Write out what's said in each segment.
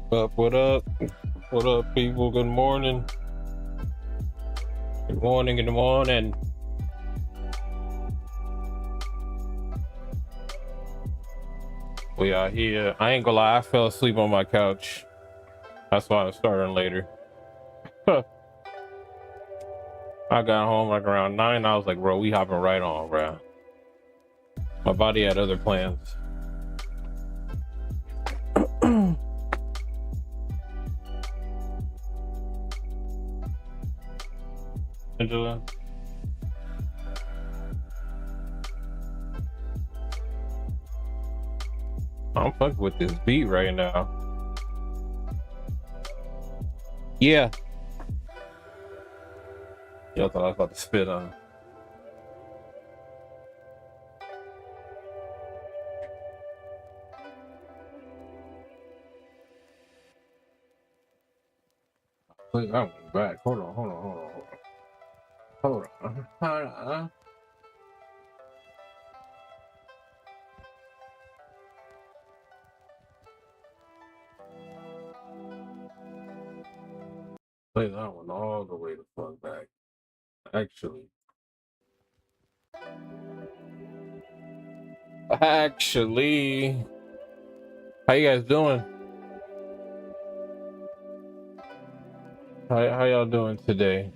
What up? What up, people? Good morning. Good morning. Good morning. We are here. I ain't gonna lie, I fell asleep on my couch. That's why I'm starting later. I got home like around 9. I was like, bro, we hopping right on, bro. My body had other plans. Angela? I'm fucking with this beat right now. Yeah. Y'all thought I was about to spit on. Wait, I went back. Hold on. Hold on. Play that one all the way the fuck back. Actually, how you guys doing? How y'all doing today?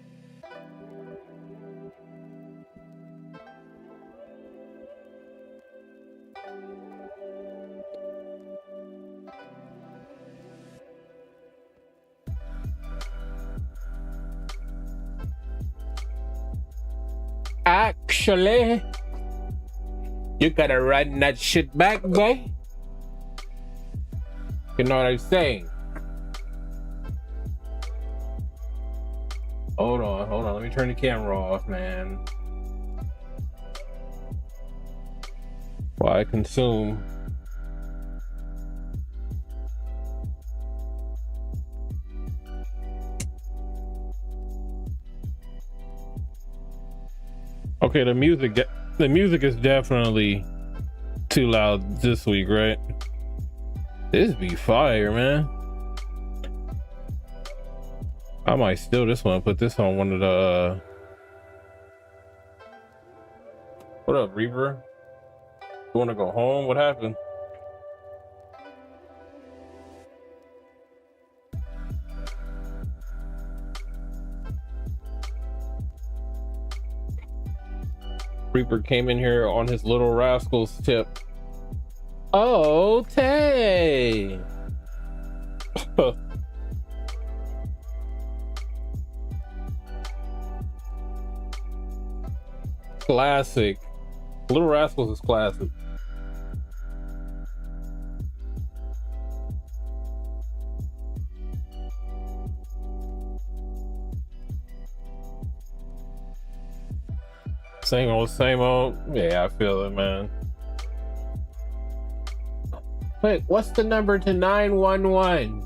Actually, you gotta run that shit back, boy. You know what I'm saying? Hold on. Let me turn the camera off, man. While I consume. Okay, the music is definitely too loud this week, right? This be fire, man. I might steal this one, put this on one of the What up, Reaper? You wanna go home? What happened? Reaper came in here on his Little Rascals tip. Oh, Tay! Classic. Little Rascals is classic. Same old. Yeah, I feel it, man. Wait, what's the number to 911?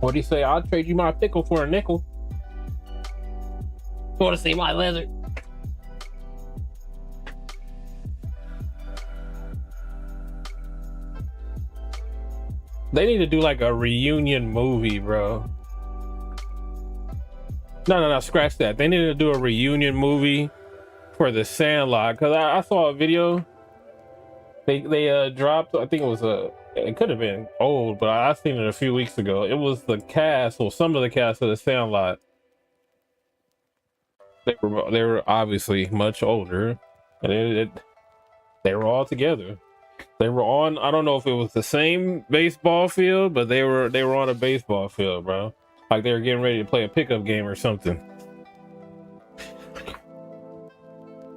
What do you say? I'll trade you my pickle for a nickel. You want to see my lizard? They need to do like a reunion movie, bro. No, scratch that. They need to do a reunion movie for The Sandlot, because I saw a video. They dropped, I think it could have been old, but I seen it a few weeks ago. It was the cast, or some of the cast of The Sandlot. They were obviously much older, and they were all together. They were on, I don't know if it was the same baseball field, but they were on a baseball field, bro. Like they were getting ready to play a pickup game or something.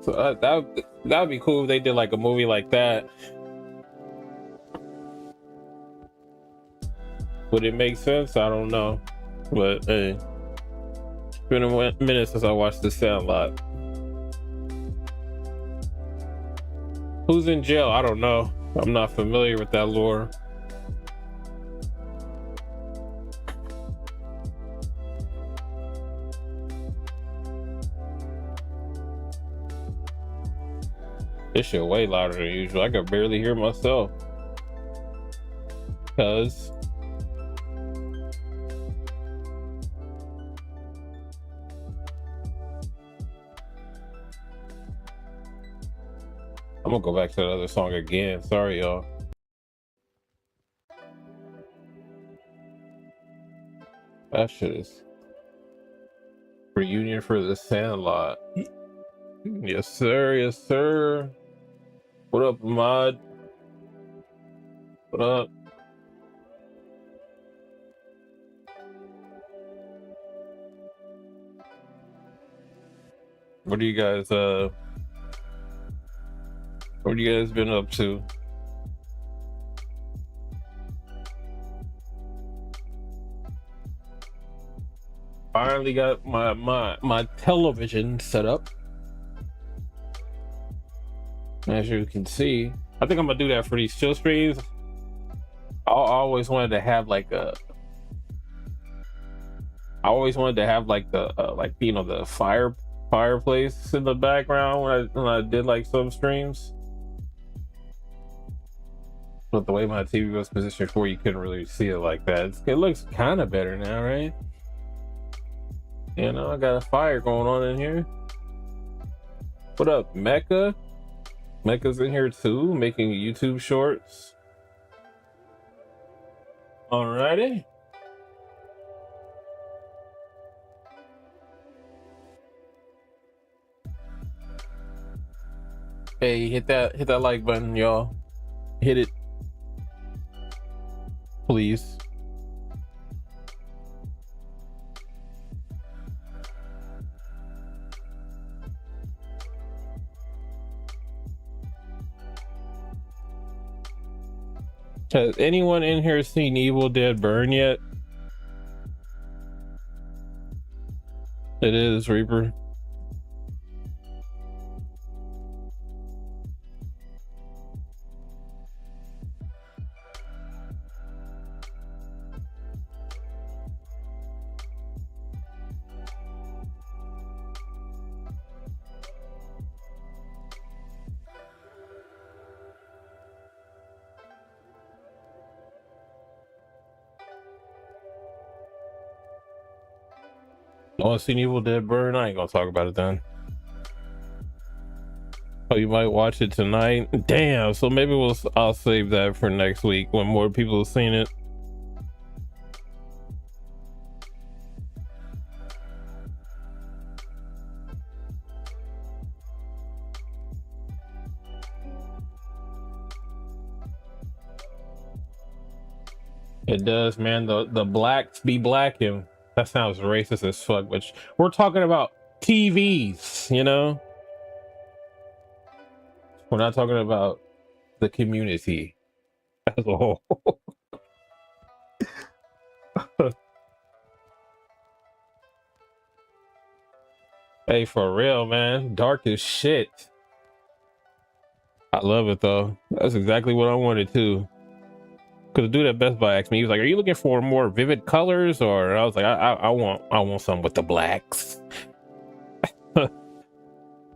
So that would be cool if they did like a movie like that. Would it make sense? I don't know, but hey, it's been a minute since I watched The Sandlot. Who's in jail? I don't know. I'm not familiar with that lore. This shit way louder than usual. I could barely hear myself. Cause I'm gonna go back to the other song again. Sorry, y'all. That shit is reunion for the Sandlot. Yes, sir. Yes, sir. What up, Mod? What up? What do you guys what you guys been up to? Finally got my television set up. As you can see, I think I'm gonna do that for these chill streams. I always wanted to have like the like, you know, the fireplace in the background when I did like some streams. But the way my TV was positioned before, you couldn't really see it like that. It looks kind of better now, right? You know, I got a fire going on in here. What up, Mecca? Mecca's in here too, making YouTube shorts. Alrighty. Hey, hit that like button, y'all. Hit it, please. Has anyone in here seen Evil Dead Burn yet? It is Reaper. No one's seen Evil Dead Burn? I ain't gonna talk about it then. Oh, you might watch it tonight? Damn, so maybe I'll save that for next week when more people have seen it. It does, man. The blacks be blacking. That sounds racist as fuck, but we're talking about TVs, you know? We're not talking about the community as a whole. Hey, for real, man. Dark as shit. I love it though. That's exactly what I wanted too. Because the dude at Best Buy asked me, he was like, "Are you looking for more vivid colors?" Or I was like, I want some with the blacks. I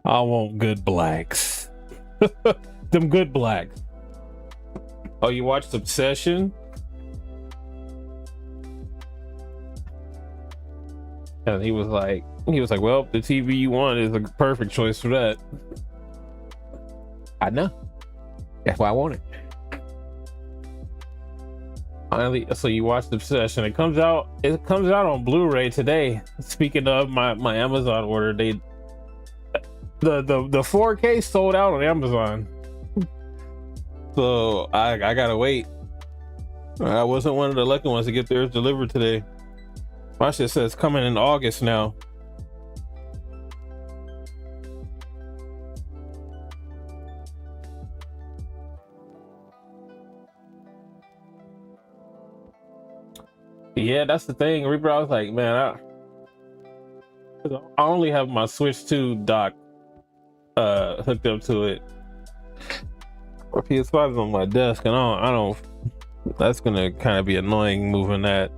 want good blacks. Them good blacks. Oh, you watched Obsession? And he was like, well, the TV you want is a perfect choice for that. I know. That's why I want it. Finally, so you watched Obsession. It comes out on Blu-ray today. Speaking of my Amazon order, the 4K sold out on Amazon. So I gotta wait. I wasn't one of the lucky ones to get theirs delivered today. My shit says coming in August now. Yeah, that's the thing, Reaper. I was like, man, I only have my Switch 2 dock hooked up to it. My PS5 is on my desk, and I don't. That's gonna kind of be annoying moving that.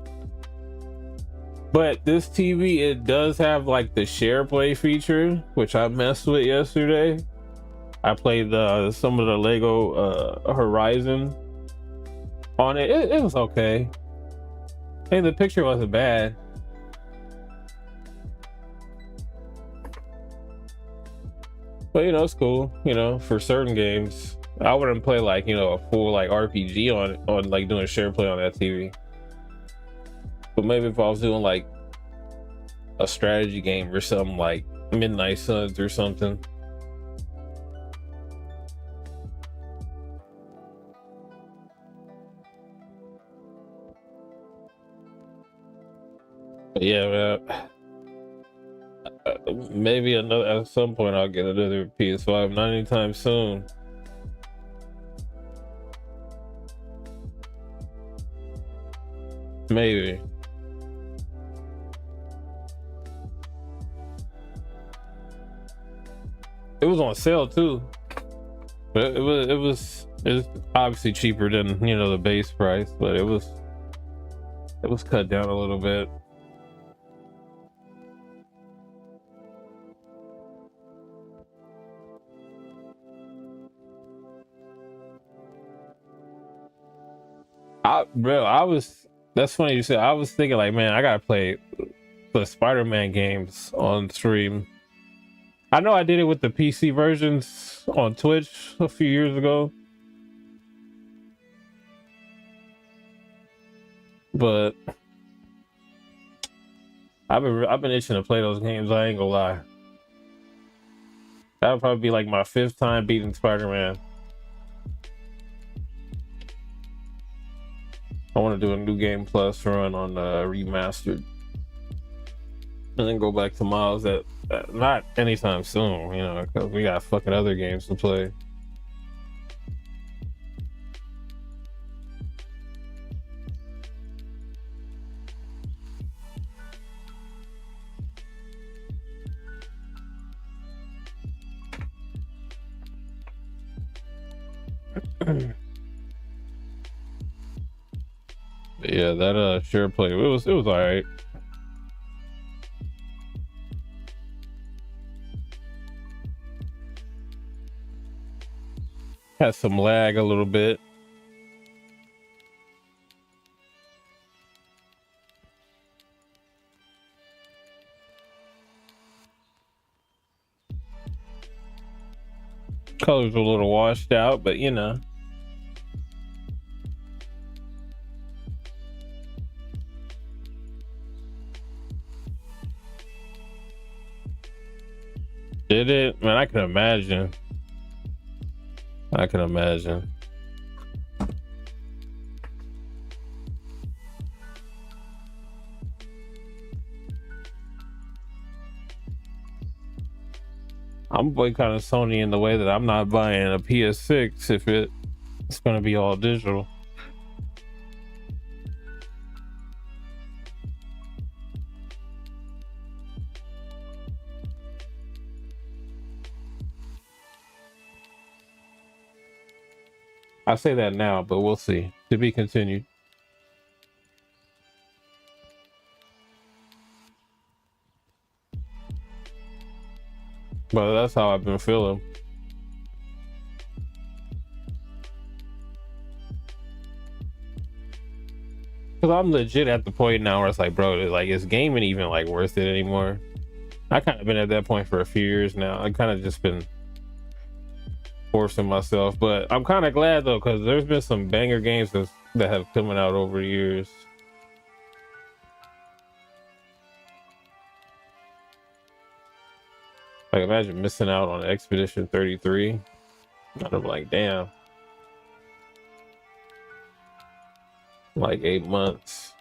But this TV, it does have like the share play feature, which I messed with yesterday. I played some of the Lego Horizon on it. It was okay. Hey, the picture wasn't bad. But you know, it's cool, you know, for certain games. I wouldn't play like, you know, a full like RPG on like doing share play on that TV. But maybe if I was doing like a strategy game or something like Midnight Suns or something. But yeah, maybe another at some point I'll get another PS5. Not anytime soon. Maybe. It was on sale too, but it was obviously cheaper than, you know, the base price, but it was cut down a little bit. That's funny you said. I was thinking like, man, I gotta play the Spider-Man games on stream. I know I did it with the PC versions on Twitch a few years ago, but I've been itching to play those games. I ain't gonna lie. That'll probably be like my 5th time beating Spider-Man. I want to do a new game plus run on remastered, and then go back to Miles at not anytime soon, you know, because we got fucking other games to play. But yeah, that share play, it was all right. Had some lag a little bit. Colors a little washed out, but you know. Did it? Man, I can imagine. I can imagine. I'm boycotting Sony in the way that I'm not buying a PS6 if it's going to be all digital. I say that now, but we'll see. To be continued. But that's how I've been feeling. Cause I'm legit at the point now where it's like, bro, is gaming even like worth it anymore? I kind of been at that point for a few years now. I kind of just been forcing myself, but I'm kind of glad though, because there's been some banger games that have coming out over the years. Like, imagine missing out on Expedition 33. I'm like, damn. Like 8 months.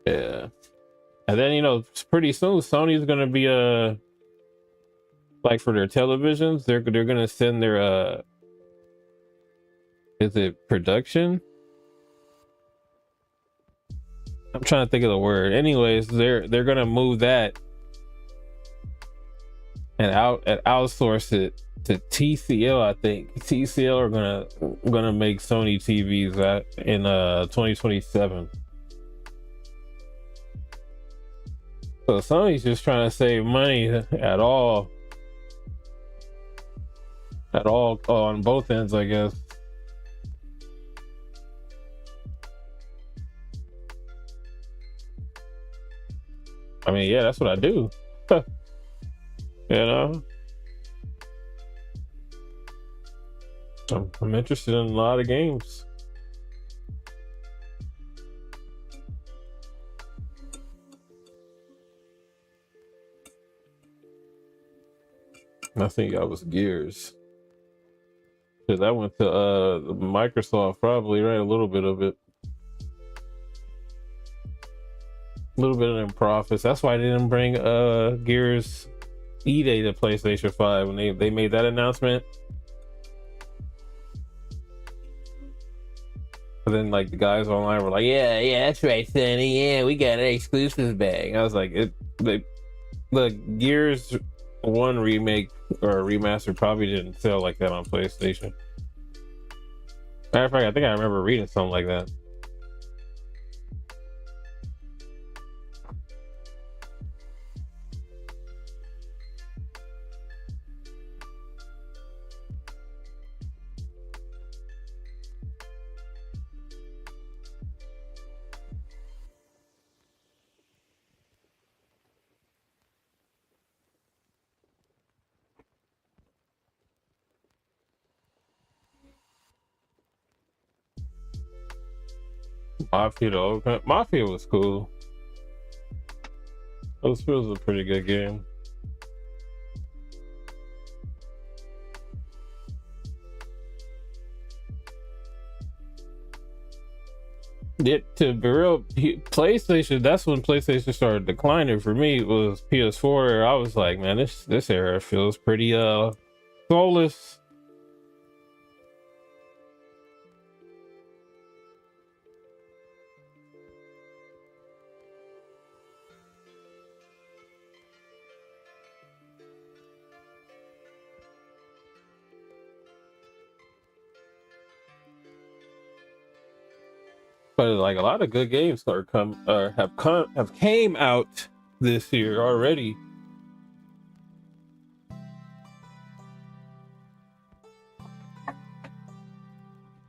Yeah. And then, you know, pretty soon Sony's gonna be like for their televisions, they're gonna send their is it production? I'm trying to think of the word. Anyways, they're gonna move that and outsource it to TCL. I think TCL are gonna make Sony TVs in 2027. So Sony's just trying to save money at all on both ends, I guess. I mean, yeah, that's what I do. You know, I'm interested in a lot of games. I think I was Gears. Cause I went to Microsoft probably, right? A little bit of it. A little bit of them profits. That's why I didn't bring Gears E-Day to PlayStation 5 when they made that announcement. But then like the guys online were like, yeah, that's right, Sonny. Yeah, we got an exclusive bag. I was like, the Gears 1 remake or remaster probably didn't sell like that on PlayStation. Matter of fact, I think I remember reading something like that. Mafia was cool. Those was a pretty good game. To be real, PlayStation, that's when PlayStation started declining for me. It was PS4. I was like, man, this era feels pretty soulless. But like a lot of good games have came out this year already.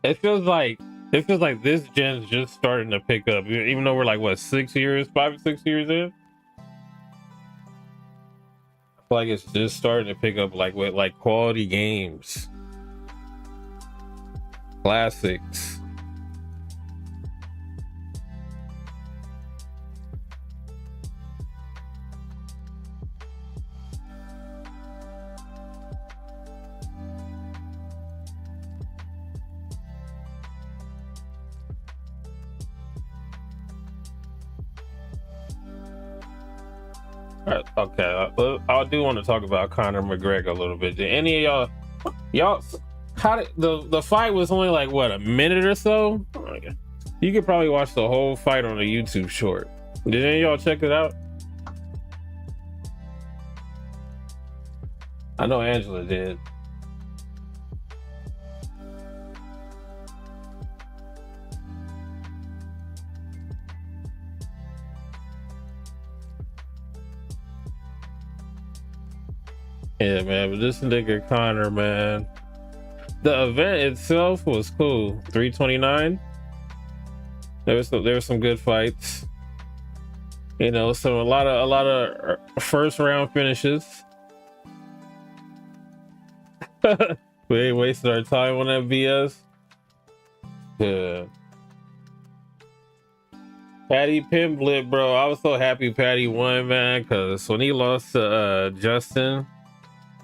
It feels like this gen's just starting to pick up, even though we're like what 5 or 6 years in. I feel like it's just starting to pick up, like with like quality games, classics. Okay, I do want to talk about Conor McGregor a little bit. Did any of y'all, how did the fight was only like what, a minute or so? You could probably watch the whole fight on a YouTube short. Did any of y'all check it out? I know Angela did. Yeah, man, but this nigga Conor, man, the event itself was cool. 329. There was some good fights. You know, a lot of first round finishes. We ain't wasted our time on that BS. Yeah. Patty Pimblett, bro. I was so happy Patty won, man, because when he lost to Justin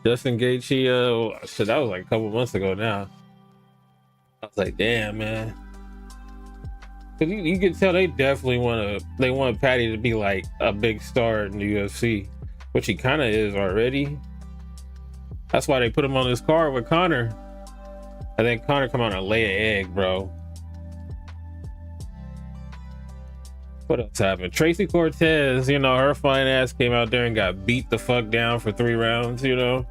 Gaethje, shit, that was like a couple months ago now. I was like, damn, man. Cause you can tell they definitely want Patty to be like a big star in the UFC, which he kind of is already. That's why they put him on this card with Conor. I think Conor come out and lay an egg, bro. What else happened? Tracy Cortez, you know, her fine ass came out there and got beat the fuck down for 3 rounds, you know.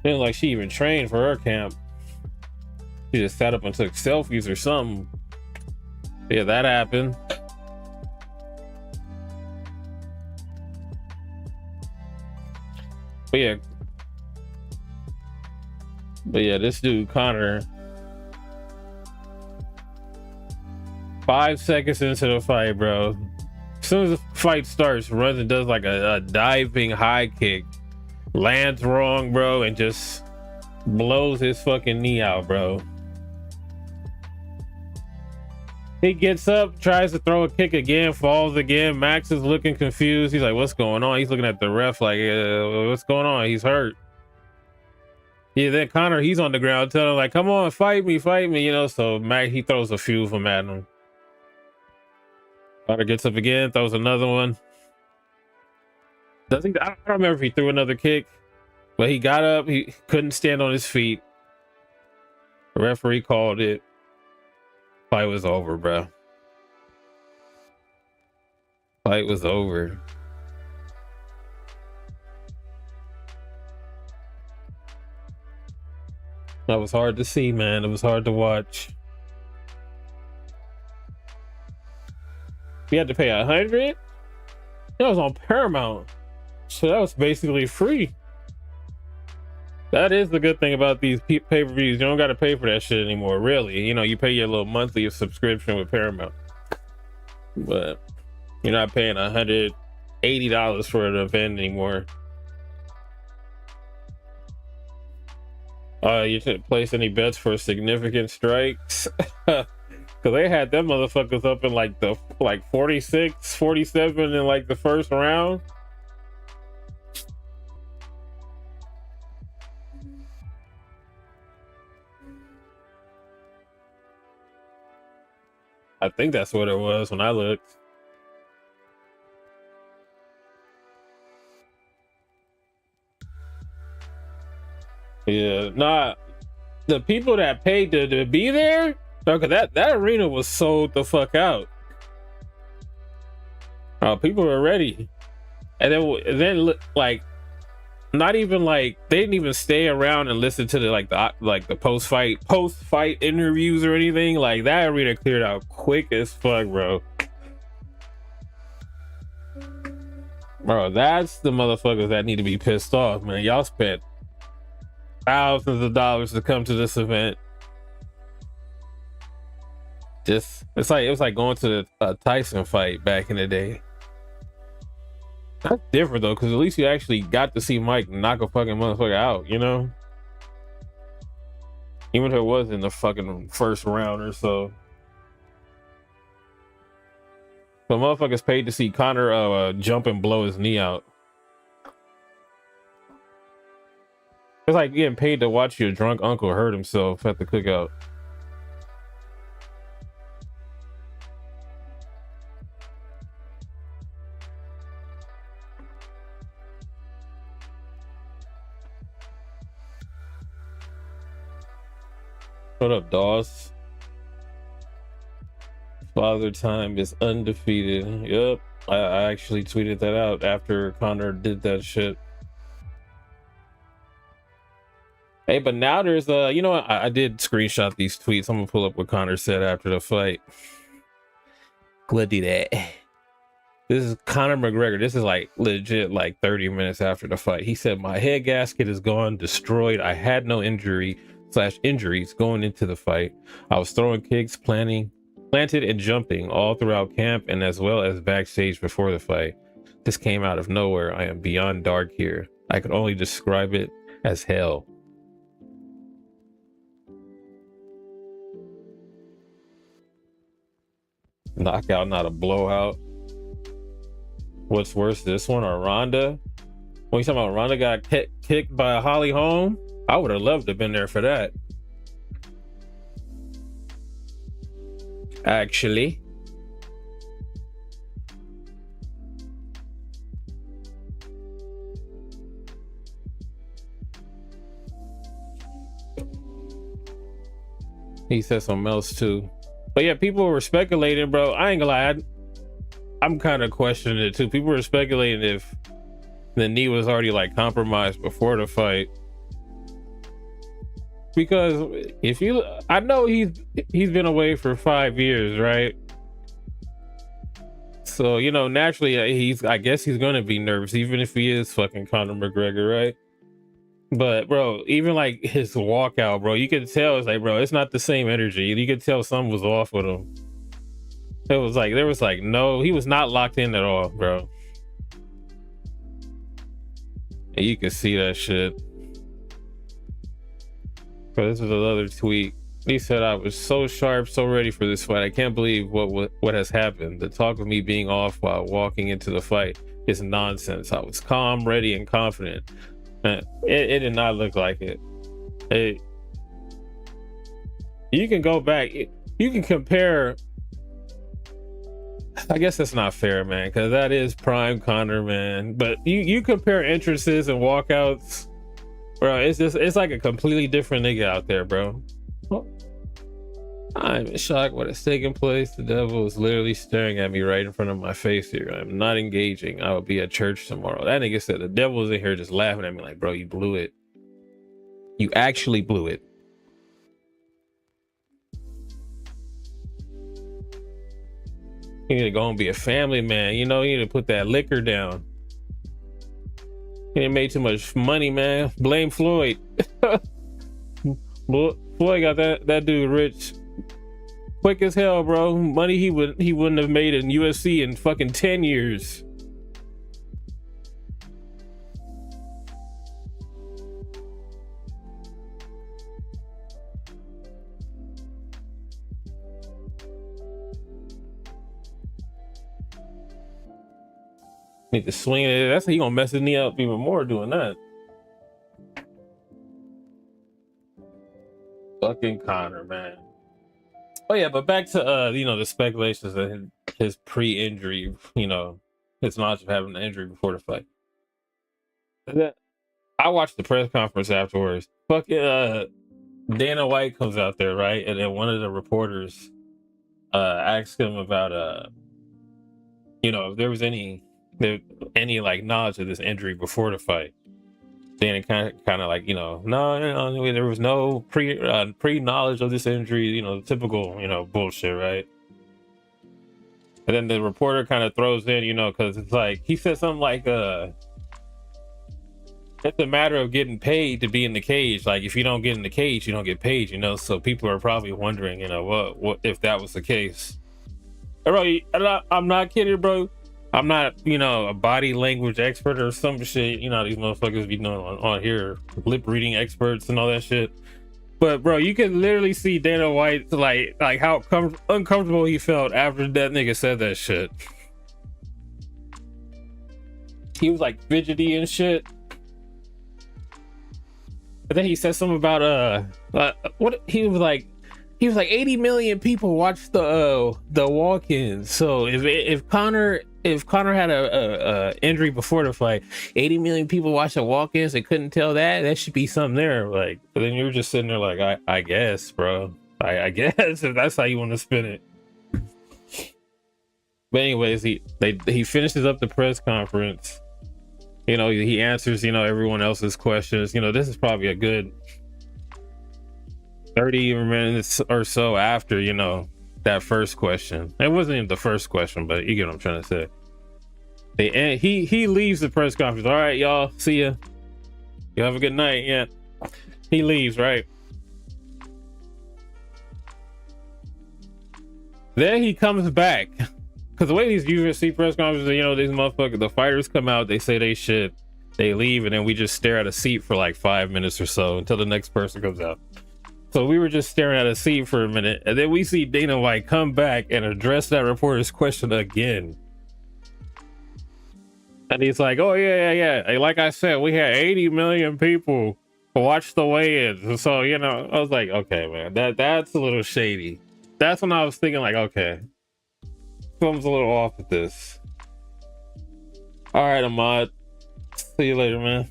Didn't like she even trained for her camp. She just sat up and took selfies or something. Yeah, that happened. But yeah, this dude Conor, 5 seconds into the fight, bro. As soon as the fight starts, runs and does like a diving high kick, lands wrong, bro, and just blows his fucking knee out, bro. He gets up, tries to throw a kick again, falls again. Max is looking confused. He's like, what's going on? He's looking at the ref like, what's going on? He's hurt. Yeah, then Conor, he's on the ground telling him like, come on, fight me, you know. So Max, he throws a few of them at him. Conor gets up again, throws another one. I don't remember if he threw another kick, but he got up. He couldn't stand on his feet. The referee called it. Fight was over, bro. Fight was over. That was hard to see, man. It was hard to watch. We had to pay 100. That was on Paramount, so that was basically free. That is the good thing about these pay-per-views. You don't got to pay for that shit anymore, really. You know, you pay your little monthly subscription with Paramount, but you're not paying $180 for an event anymore. You should place any bets for significant strikes? Because they had them motherfuckers up in like 46, 47 in like the first round. I think that's what it was when I looked. Yeah, nah, the people that paid to be there, okay, that arena was sold the fuck out. People were ready, and then like, not even like they didn't even stay around and listen to the post fight interviews or anything. Like that arena cleared out quick as fuck, bro. Bro, that's the motherfuckers that need to be pissed off, man. Y'all spent thousands of dollars to come to this event. It was like going to a Tyson fight back in the day. That's different though, because at least you actually got to see Mike knock a fucking motherfucker out, you know? Even if it was in the fucking first round or so. So motherfuckers paid to see Conor jump and blow his knee out. It's like getting paid to watch your drunk uncle hurt himself at the cookout. What up, Dawes? Father Time is undefeated. Yep, I actually tweeted that out after Conor did that shit. Hey, but now there's you know what? I did screenshot these tweets. I'm gonna pull up what Conor said after the fight. Let's do that. This is Conor McGregor. This is like legit like 30 minutes after the fight. He said, my head gasket is gone, destroyed. I had no injuries going into the fight. I was throwing kicks, planted and jumping all throughout camp and as well as backstage before the fight. This came out of nowhere. I am beyond dark here. I could only describe it as hell. Knockout, not a blowout. What's worse, this one or Ronda? When you talking about Ronda got kicked by Holly Holm, I would have loved to have been there for that. Actually. He said something else too. But yeah, people were speculating, bro. I ain't gonna lie, I'm kind of questioning it too. People were speculating if the knee was already like compromised before the fight. Because if you, I know he's been away for 5 years, right? So, you know, naturally, I guess he's gonna be nervous, even if he is fucking Conor McGregor, right? But bro, even like his walkout, bro, you could tell it's like, bro, it's not the same energy. You could tell something was off with him. It was like there was like no, he was not locked in at all, bro. And you could see that shit. But this is another tweet. He said, I was so sharp, so ready for this fight. I can't believe what has happened. The talk of me being off while walking into the fight is nonsense. I was calm, ready, and confident. It did not look like it. You can go back. You can compare. I guess that's not fair, man, because that is prime Conor, man. But you compare entrances and walkouts, bro. It's like a completely different nigga out there, bro. I'm in shock what is taking place. The devil is literally staring at me right in front of my face here. I'm not engaging. I will be at church tomorrow. That nigga said the devil is in here just laughing at me like, bro, you blew it. You actually blew it. You need to go and be a family man. You know, you need to put that liquor down. You made too much money, man. Blame Floyd. Floyd got that dude rich quick as hell, bro. Money he wouldn't have made in UFC in fucking 10 years. Need to swing it. That's he gonna mess his knee up even more doing that. Fucking Conor, man. Oh yeah, but back to you know, the speculations of his pre-injury, you know, his knowledge of having an injury before the fight. I watched the press conference afterwards. Fucking Dana White comes out there, right? And then one of the reporters asked him about you know, if there was any like knowledge of this injury before the fight. Then it kind of like, you know, no, there was no pre knowledge of this injury, you know, typical, you know, bullshit, right? And then the reporter kind of throws in, you know, because it's like he said something like it's a matter of getting paid to be in the cage. Like if you don't get in the cage, you don't get paid, you know. So people are probably wondering, you know, what if that was the case. Bro, I'm not kidding, bro. I'm not, you know, a body language expert or some shit. You know, these motherfuckers be doing on here, lip reading experts and all that shit. But bro, you can literally see Dana White like how uncomfortable he felt after that nigga said that shit. He was like fidgety and shit. But then he said something about what he was like 80 million people watched the walk-ins. So if Conor had a injury before the fight, 80 million people watched the walk-ins and couldn't tell that should be something there. Like, but then you're just sitting there like, I guess, bro. I guess if that's how you want to spin it. But anyways, he finishes up the press conference. You know, he answers, you know, everyone else's questions. You know, this is probably a good 30 minutes or so after, you know, that first question. It wasn't even the first question, but you get what I'm trying to say. He leaves the press conference. All right, y'all, see ya. You have a good night. Yeah, he leaves, right? Then he comes back, because the way these UFC press conferences, you know, these motherfuckers, the fighters come out, they say they shit, they leave, and then we just stare at a seat for like 5 minutes or so until the next person comes out. So we were just staring at a seat for a minute, and then we see Dana White come back and address that reporter's question again. And he's like, oh yeah. And like I said, we had 80 million people watch the weigh-ins. So, you know, I was like, okay, man, that's a little shady. That's when I was thinking like, okay, something's a little off with this. All right, Ahmad. See you later, man.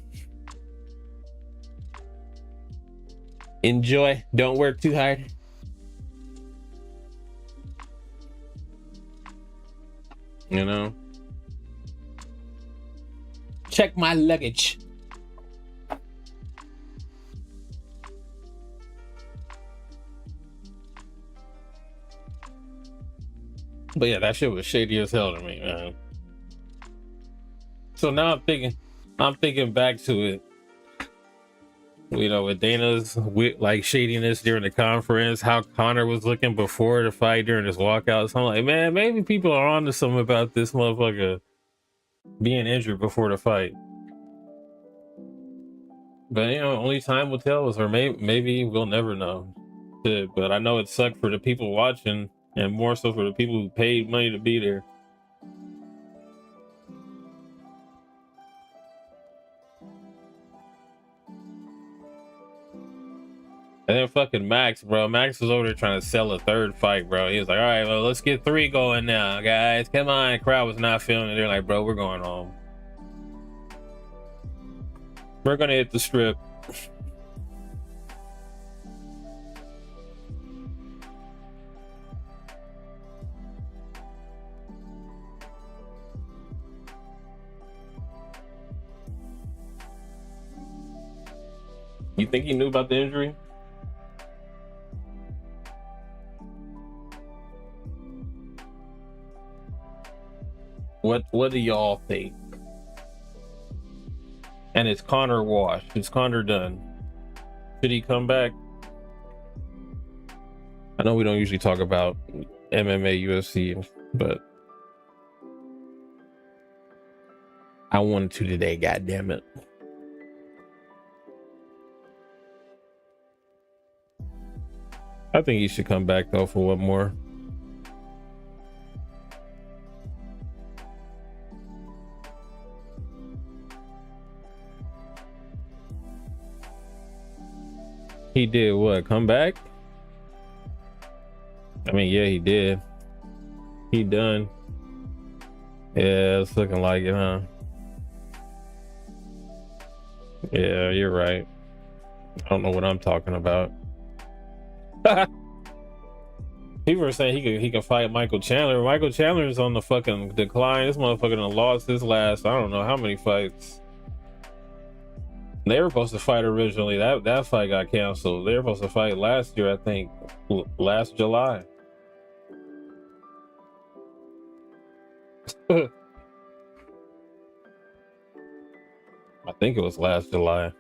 Enjoy. Don't work too hard. You know, check my luggage. But yeah, that shit was shady as hell to me, man. So now I'm thinking back to it. You know, with Dana's like shadiness during the conference, how Conor was looking before the fight during his walkout. So I'm like, man, maybe people are onto something about this motherfucker being injured before the fight. But you know, only time will tell us, or maybe we'll never know. But I know it sucked for the people watching, and more so for the people who paid money to be there. And then fucking Max, bro. Max was over there trying to sell a third fight, bro. He was like, all right, well, let's get 3 going now, guys. Come on. Crowd was not feeling it. They're like, bro, we're going home. We're going to hit the strip. You think he knew about the injury? What do y'all think? And is Conor washed? Is Conor done? Should he come back? I know we don't usually talk about MMA, UFC, but I wanted to today, god damn it. I think he should come back though for one more. He did what? Come back? I mean, yeah, he did. He done. Yeah, it's looking like it, huh? Yeah, you're right. I don't know what I'm talking about. People are saying he can fight Michael Chandler. Michael Chandler's on the fucking decline. This motherfucker done lost his last, I don't know how many fights. They were supposed to fight originally. That fight got canceled. They were supposed to fight last year, I think, last July. I think it was last July.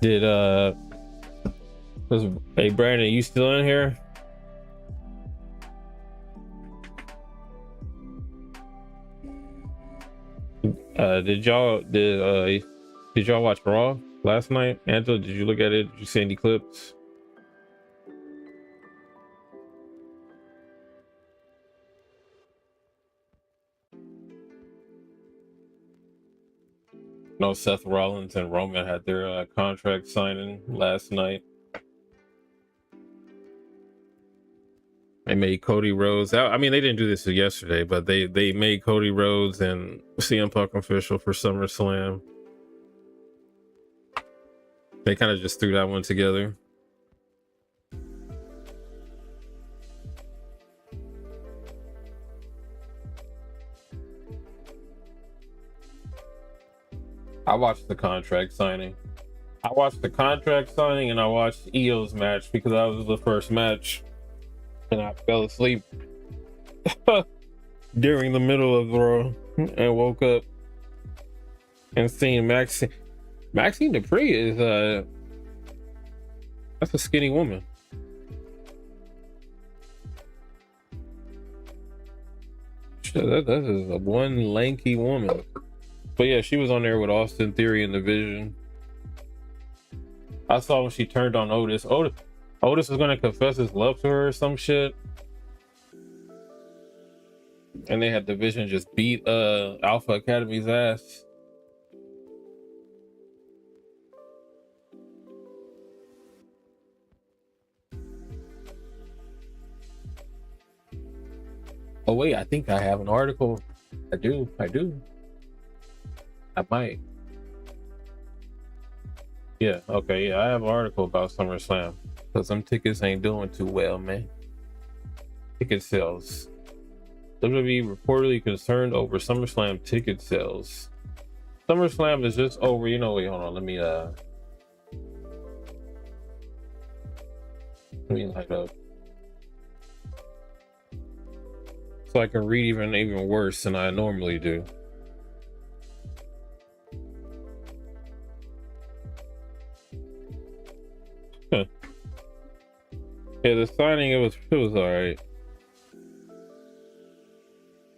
Did hey Brandon, you still in here? Did y'all watch Raw last night? Angela, did you look at it? Did you see any clips? No, Seth Rollins and Roman had their contract signing last night. They made Cody Rhodes. I mean, they didn't do this yesterday, but they made Cody Rhodes and CM Punk official for SummerSlam. They kind of just threw that one together. I watched the contract signing. I watched the contract signing and I watched Io's match because that was the first match. And I fell asleep during the middle of the Raw and woke up and seen Maxine Dupree is that's a skinny woman. That is a one lanky woman. But yeah, she was on there with Austin Theory and the Vision. I saw when she turned on Otis. Otis was gonna confess his love to her or some shit. And they had the Vision just beat Alpha Academy's ass. Oh wait, I think I have an article. I do. I might. Yeah, okay, yeah, I have an article about SummerSlam. Because some tickets ain't doing too well, man. Ticket sales. WWE reportedly concerned over SummerSlam ticket sales. SummerSlam is just over. You know, wait, hold on. Let me light up so I can read even worse than I normally do. Huh. Yeah, the signing it was all right.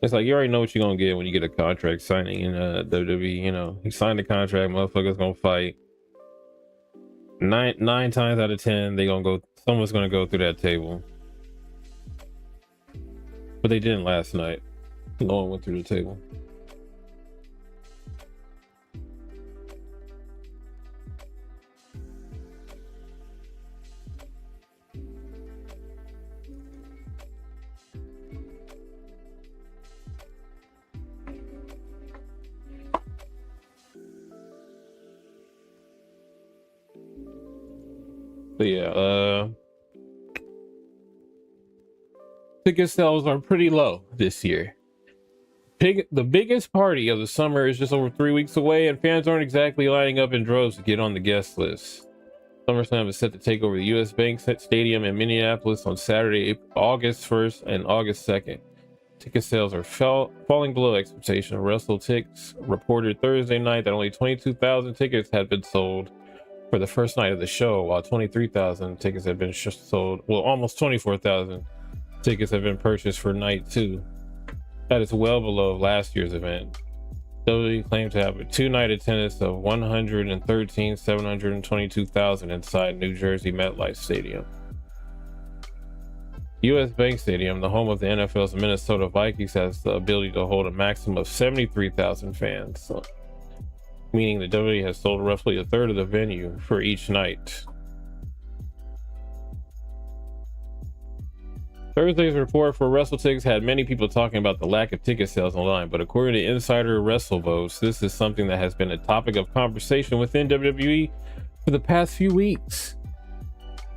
It's like you already know what you're gonna get when you get a contract signing in WWE. You know, you sign the contract, motherfuckers gonna fight. Nine times out of 10, someone's gonna go through that table. But they didn't last night. No one went through the table. But yeah, ticket sales are pretty low this year. The biggest party of the summer is just over 3 weeks away, and fans aren't exactly lining up in droves to get on the guest list. SummerSlam is set to take over the US Bank Stadium in Minneapolis on Saturday, August 1st and August 2nd. Ticket sales are falling below expectation. WrestleTix reported Thursday night that only 22,000 tickets had been sold for the first night of the show, while 23,000 tickets have been sold. Well, almost 24,000 tickets have been purchased for night 2. That is well below last year's event. WWE claimed to have a 2-night attendance of 113,722,000 inside New Jersey MetLife Stadium. US Bank Stadium, the home of the NFL's Minnesota Vikings, has the ability to hold a maximum of 73,000 fans, meaning the WWE has sold roughly a third of the venue for each night. Thursday's report for WrestleTix had many people talking about the lack of ticket sales online, but according to insider WrestleVotes, this is something that has been a topic of conversation within WWE for the past few weeks.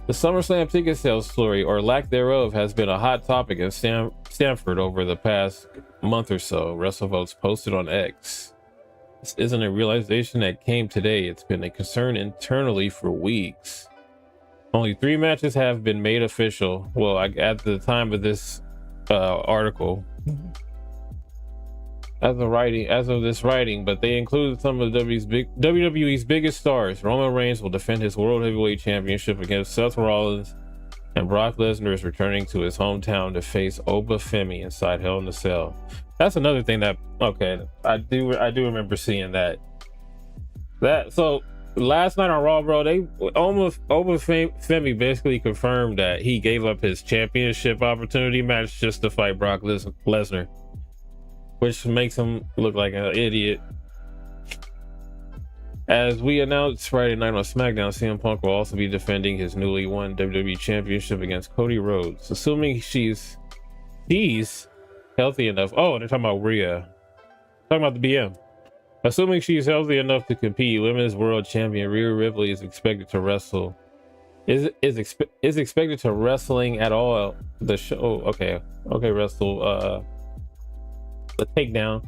The SummerSlam ticket sales story, or lack thereof, has been a hot topic in Stamford over the past month or so, WrestleVotes posted on X. This isn't a realization that came today. It's been a concern internally for weeks. Only 3 matches have been made official. Well, at the time of this article, as of this writing, but they included some of WWE's biggest stars. Roman Reigns will defend his World Heavyweight Championship against Seth Rollins, and Brock Lesnar is returning to his hometown to face Oba Femi inside Hell in a Cell. That's another thing that I do remember seeing that. So last night on Raw, bro, they Oba Femi basically confirmed that he gave up his championship opportunity match just to fight Brock Lesnar, which makes him look like an idiot. As we announced Friday night on SmackDown, CM Punk will also be defending his newly won WWE Championship against Cody Rhodes, assuming she's healthy enough. Oh, they're talking about Rhea. Talking about the BM. Assuming she's healthy enough to compete, Women's World Champion Rhea Ripley is expected to wrestle. Is expected to wrestling at all the show. Okay, wrestle the takedown.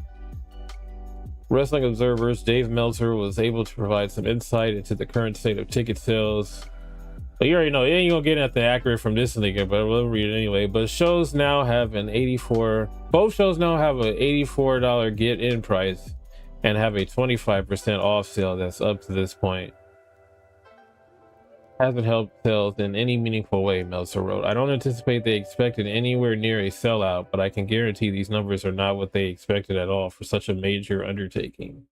Wrestling Observer's Dave Meltzer was able to provide some insight into the current state of ticket sales. But you already know, you ain't gonna get anything accurate from this nigga, but we'll read it anyway. But both shows now have an $84 get-in price and have a 25% off sale that's up to this point. Hasn't helped sales in any meaningful way, Meltzer wrote. I don't anticipate they expected anywhere near a sellout, but I can guarantee these numbers are not what they expected at all for such a major undertaking.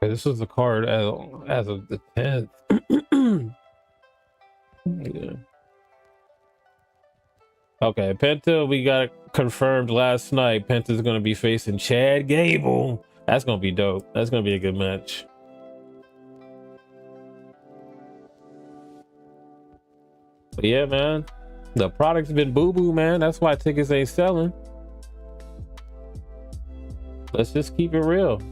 Okay, this was the card as of the 10th. Yeah. Okay, Penta, we got confirmed last night. Penta's going to be facing Chad Gable. That's going to be dope. That's going to be a good match. But yeah, man, The product's been boo-boo, man. That's why tickets ain't selling. Let's just keep it real.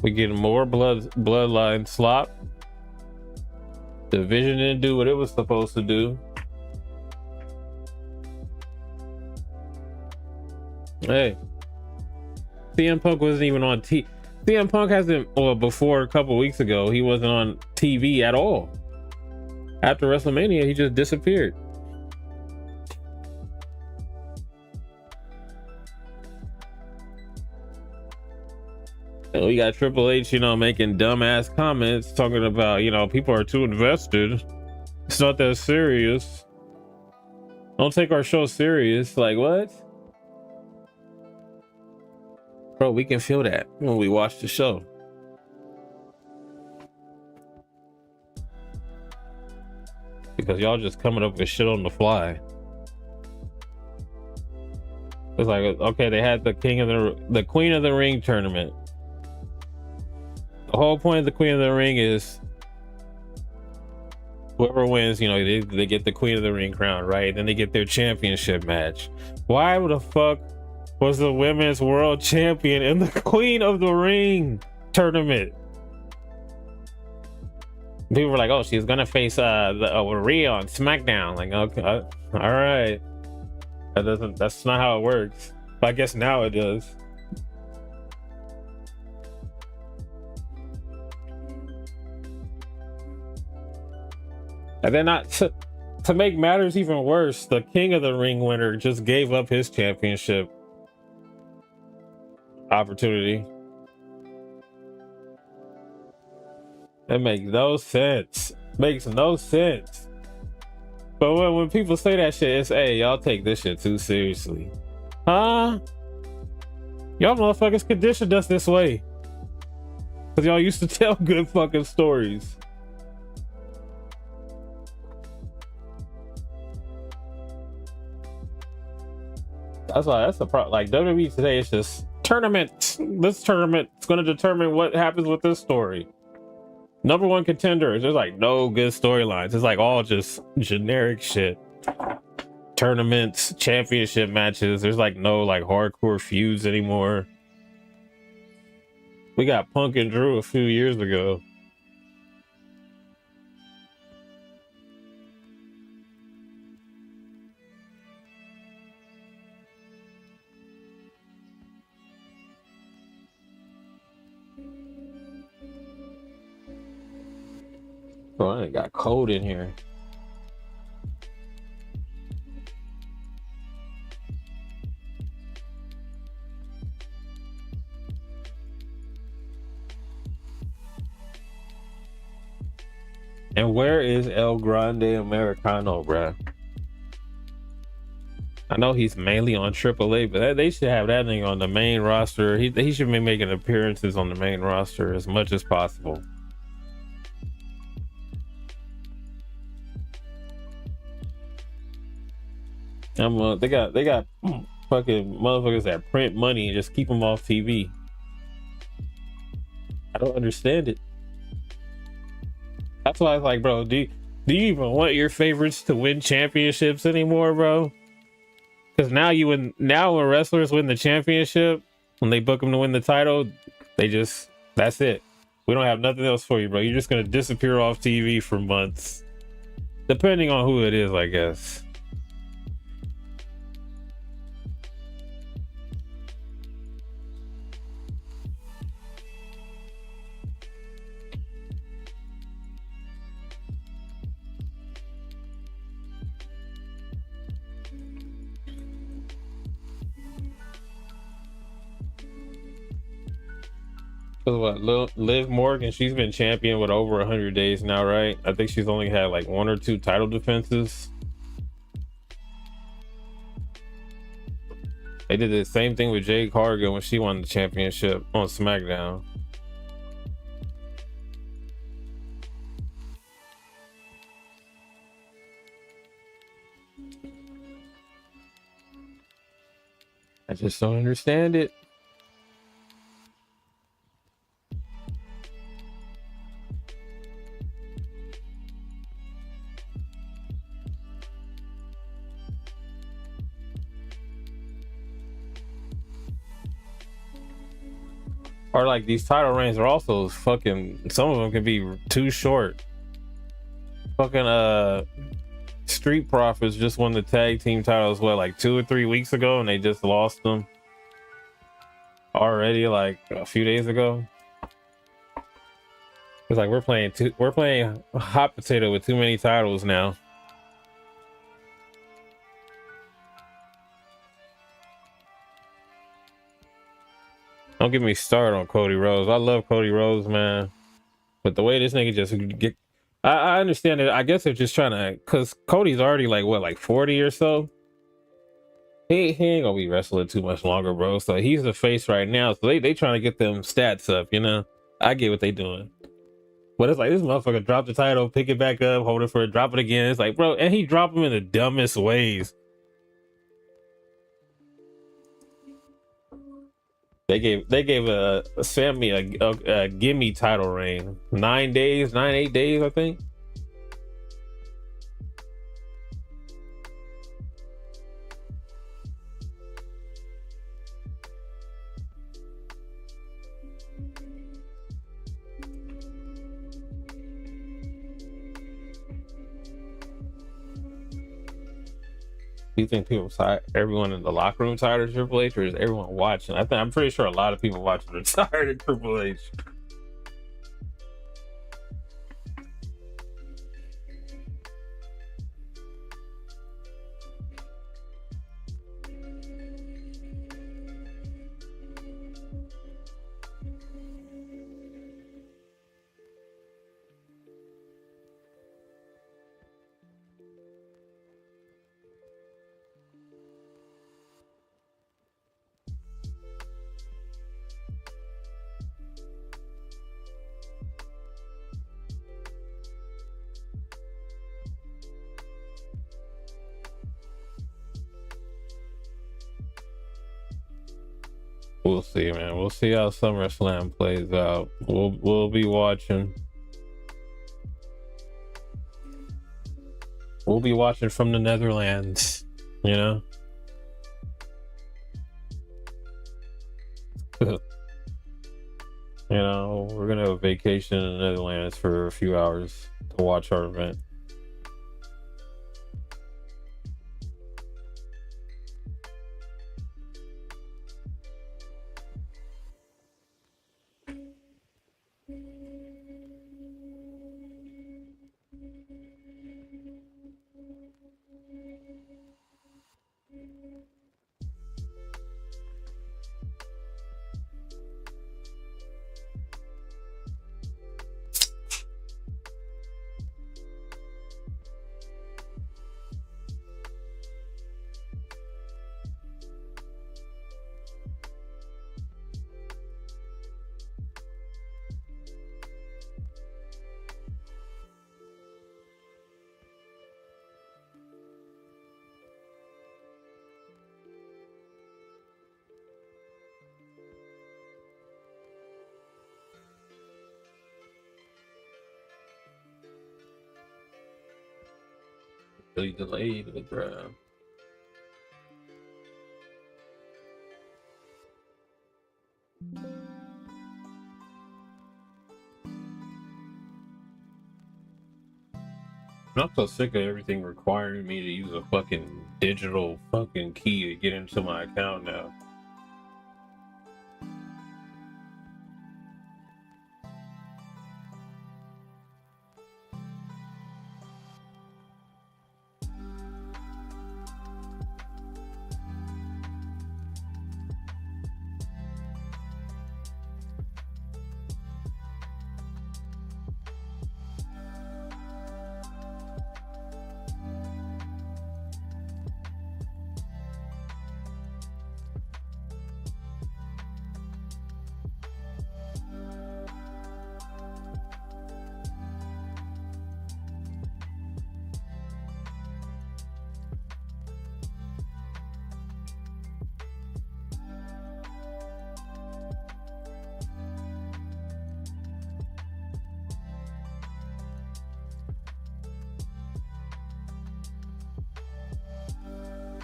We getting more bloodline slop. Division didn't do what it was supposed to do. Hey, CM Punk wasn't even on TV. CM Punk hasn't, well, before a couple weeks ago, he wasn't on TV at all. After WrestleMania, he just disappeared. And we got Triple H, you know, making dumbass comments talking about, you know, people are too invested. It's not that serious. Don't take our show serious. Like, what? Bro, we can feel that when we watch the show. Because y'all just coming up with shit on the fly. It's like, okay, they had the Queen of the Ring tournament. The whole point of the Queen of the Ring is whoever wins, you know, they get the Queen of the Ring crown, right? Then they get their championship match. Why the fuck was the women's world champion in the Queen of the Ring tournament? People were like, "Oh, she's gonna face Rhea on SmackDown." Like, okay, all right, that's not how it works. But I guess now it does. And then to make matters even worse, the King of the Ring winner just gave up his championship opportunity. That makes no sense. Makes no sense. But when people say that shit, it's, hey, y'all take this shit too seriously. Huh? Y'all motherfuckers conditioned us this way. Because y'all used to tell good fucking stories. That's why that's the problem. Like, WWE today is just tournament. This tournament is going to determine what happens with this story. Number one contenders. There's like no good storylines. It's like all just generic shit. Tournaments, championship matches. There's like no like hardcore feuds anymore. We got Punk and Drew a few years ago. Oh, it got cold in here. And where is El Grande Americano, bruh? I know he's mainly on AAA, but they should have that thing on the main roster. He should be making appearances on the main roster as much as possible. They got fucking motherfuckers that print money and just keep them off TV. I don't understand it. That's why I was like, bro, do you even want your favorites to win championships anymore, bro? Because now when wrestlers win the championship, when they book them to win the title, that's it. We don't have nothing else for you, bro. You're just gonna disappear off TV for months, depending on who it is, I guess. What, Liv Morgan, she's been champion with over 100 days now, right? I think she's only had like 1 or 2 title defenses. They did the same thing with Jade Cargill when she won the championship on SmackDown. I just don't understand it. Or like these title reigns are also fucking. Some of them can be too short. Fucking Street Profits just won the tag team titles what, like 2 or 3 weeks ago, and they just lost them already like a few days ago. It's like we're playing hot potato with too many titles now. Don't get me started on Cody Rhodes. I love Cody Rhodes, man. But the way this nigga just get, I understand it. I guess they're just trying to, cause Cody's already like what, like 40 or so. He ain't gonna be wrestling too much longer, bro. So he's the face right now. So they trying to get them stats up, you know. I get what they doing. But it's like this motherfucker drop the title, pick it back up, hold it for it, drop it again. It's like, bro, and he dropped them in the dumbest ways. They gave a Sammy a gimme title reign. 8 days, I think. Do you think everyone in the locker room tired of Triple H, or is everyone watching? I'm pretty sure a lot of people watching are tired of Triple H. We'll see, man. We'll see how SummerSlam plays out. We'll be watching. We'll be watching from the Netherlands, you know. You know, we're gonna have a vacation in the Netherlands for a few hours to watch our event. Really delayed with I'm so sick of everything requiring me to use a fucking digital fucking key to get into my account now.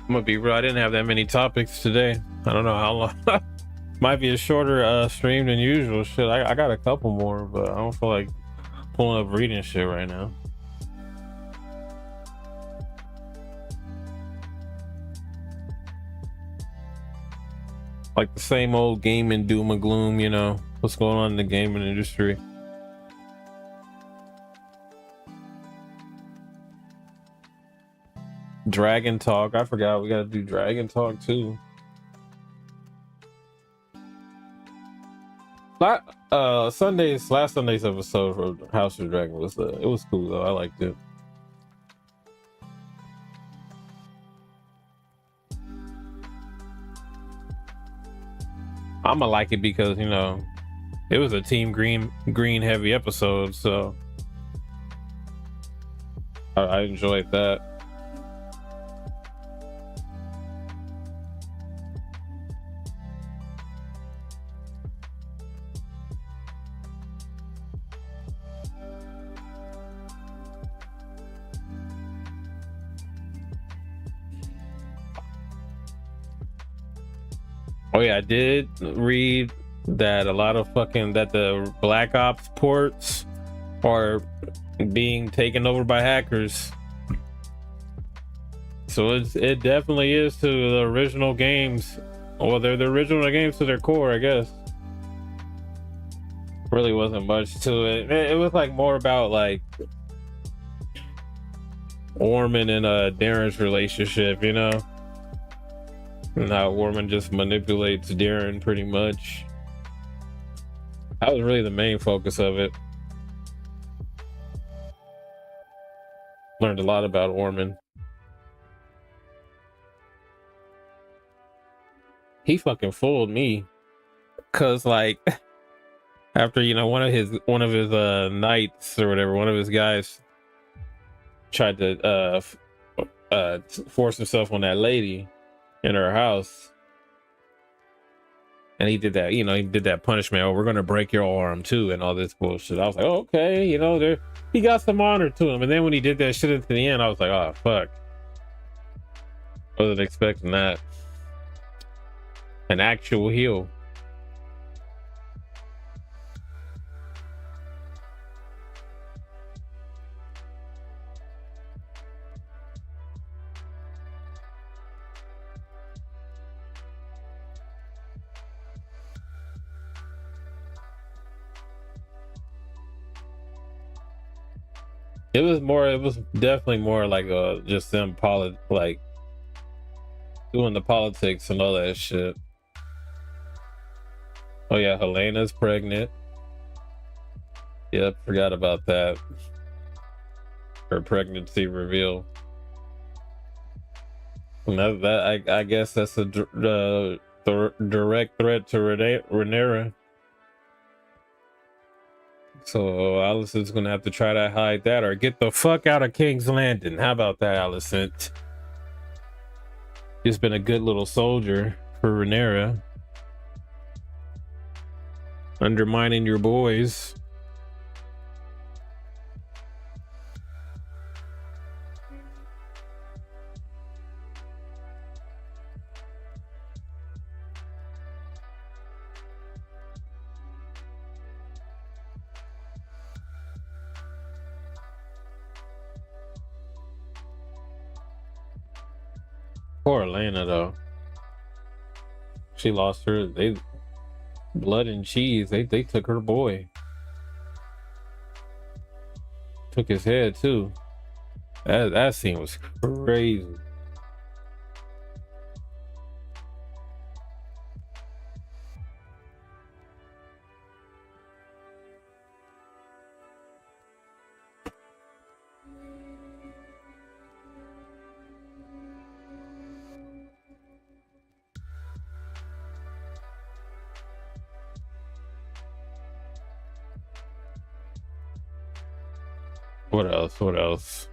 I'm gonna be real. I didn't have that many topics today. I don't know how long. Might be a shorter stream than usual. Shit, I got a couple more, but I don't feel like pulling up reading shit right now. Like the same old gaming doom and gloom, you know, what's going on in the gaming industry. Dragon Talk, I forgot we gotta do Dragon Talk too. Last Sunday's episode for House of Dragon was it was cool though. I liked it. I'ma like it because, you know, it was a Team Green heavy episode, so I enjoyed that. Oh yeah, I did read that a lot of that the Black Ops ports are being taken over by hackers. So it definitely is to the original games. Well, they're the original games to their core, I guess. Really wasn't much to it. It was like more about like Orman and Darren's relationship, you know? And how Orman just manipulates Darren pretty much. That was really the main focus of it. Learned a lot about Orman. He fucking fooled me. Cause like after, you know, one of his knights or whatever, one of his guys tried to force himself on that lady in her house, and he did that, you know, he did that punishment. Oh, we're gonna break your arm too, and all this bullshit. I was like, oh, okay, you know, he got some honor to him. And then when he did that shit at the end, I was like, oh fuck, wasn't expecting that. An actual heel. It was definitely more like just them like doing the politics and all that shit. Oh yeah, Helena's pregnant. Yep, forgot about that. Her pregnancy reveal. And I guess that's a direct threat to Rhaenyra. So Alicent's gonna have to try to hide that or get the fuck out of King's Landing. How about that, Alicent? Just been a good little soldier for Rhaenyra. Undermining your boys. Poor Elena though. She lost her blood and cheese. They took her boy. Took his head too. That scene was crazy. What else?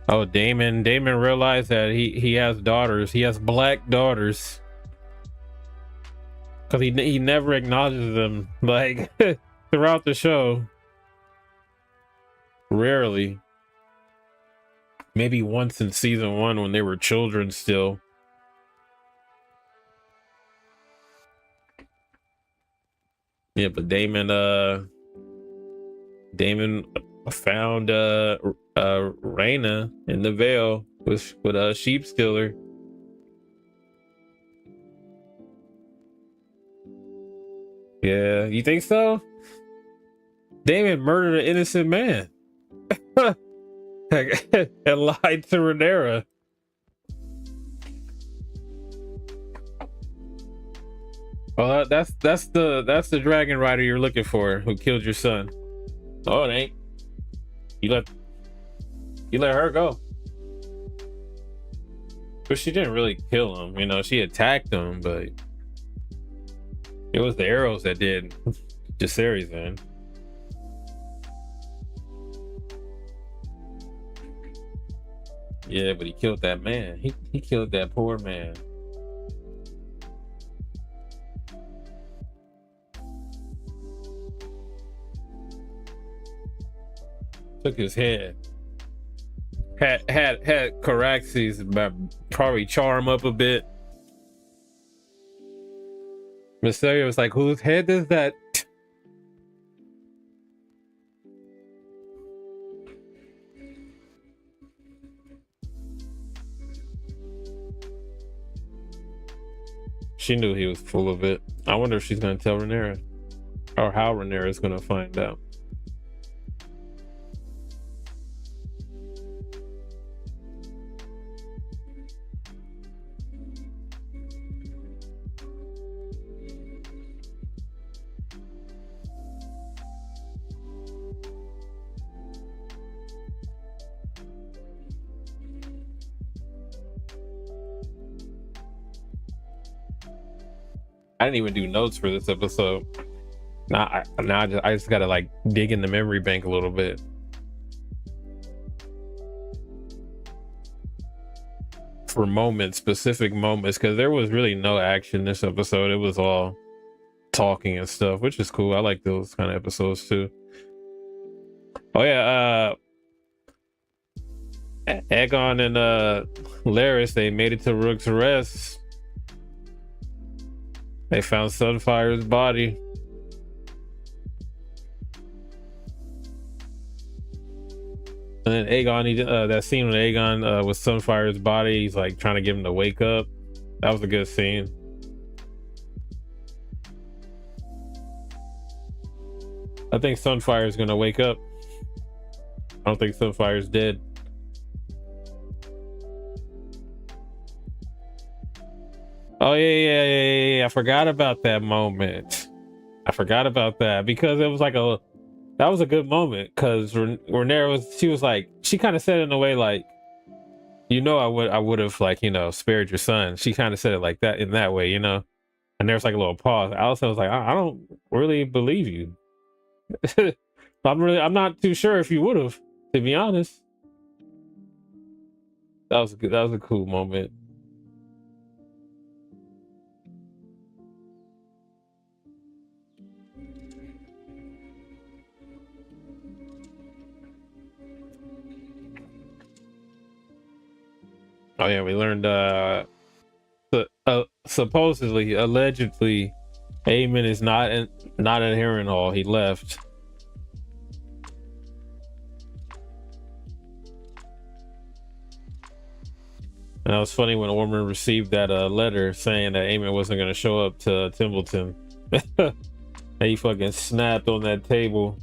Oh, Damon realized that he has daughters. He has black daughters. Because he never acknowledges them, like, throughout the show. Rarely. maybe once in season 1 when they were children still. Yeah, but Damon found Raina in the veil with a sheep stealer. Yeah, you think so? Damon murdered an innocent man and lied to Rhaenyra. Well, that's the dragon rider you're looking for who killed your son. Oh, it ain't. You let her go. But she didn't really kill him, you know, she attacked him, but it was the arrows that did Jacaerys in. Yeah, but he killed that man. He killed that poor man. Took his head. Had Caraxes probably char him up a bit. Mysterio was like, whose head is that? She knew he was full of it. I wonder if she's going to tell Rhaenyra, or how Rhaenyra is going to find out. I didn't even do notes for this episode. I just gotta like dig in the memory bank a little bit. For moments, specific moments, because there was really no action this episode. It was all talking and stuff, which is cool. I like those kind of episodes too. Oh yeah, Aegon and Larys, they made it to Rook's Rest. They found Sunfire's body. And then Aegon, that scene with Aegon with Sunfire's body, he's like trying to get him to wake up. That was a good scene. I think Sunfire's gonna wake up. I don't think Sunfire's dead. Oh yeah. I forgot about that moment. I forgot about that because it was like that was a good moment because Rhaenyra was like, she kind of said it in a way like, you know, I would have like, you know, spared your son. She kind of said it like that in that way, you know. And there's like a little pause. Allison was like, I don't really believe you. I'm not too sure if you would have, to be honest. That was good. That was a cool moment. Oh yeah, we learned supposedly, allegedly, Aemon is not in Harrenhal. He left. And that was funny when Ormond received that letter saying that Aemon wasn't going to show up to Templeton. And he fucking snapped on that table.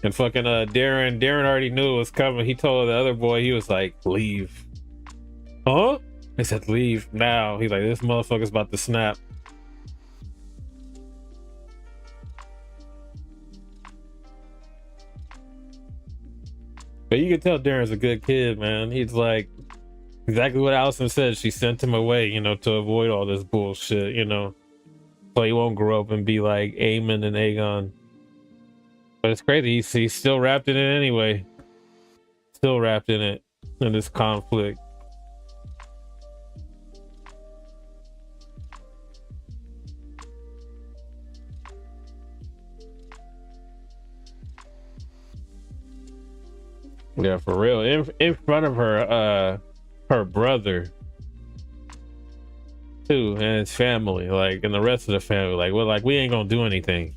And fucking Darren already knew it was coming. He told the other boy, he was like, leave. Huh? He said, leave now. He's like, this motherfucker's about to snap. But you can tell Darren's a good kid, man. He's like, exactly what Allison said. She sent him away, you know, to avoid all this bullshit, you know. So he won't grow up and be like Aemon and Aegon. But it's crazy. He's still wrapped in it anyway. Still wrapped in it, in this conflict. Yeah, for real. In front of her brother too, and his family, like, and the rest of the family, like, well, like, we ain't gonna do anything.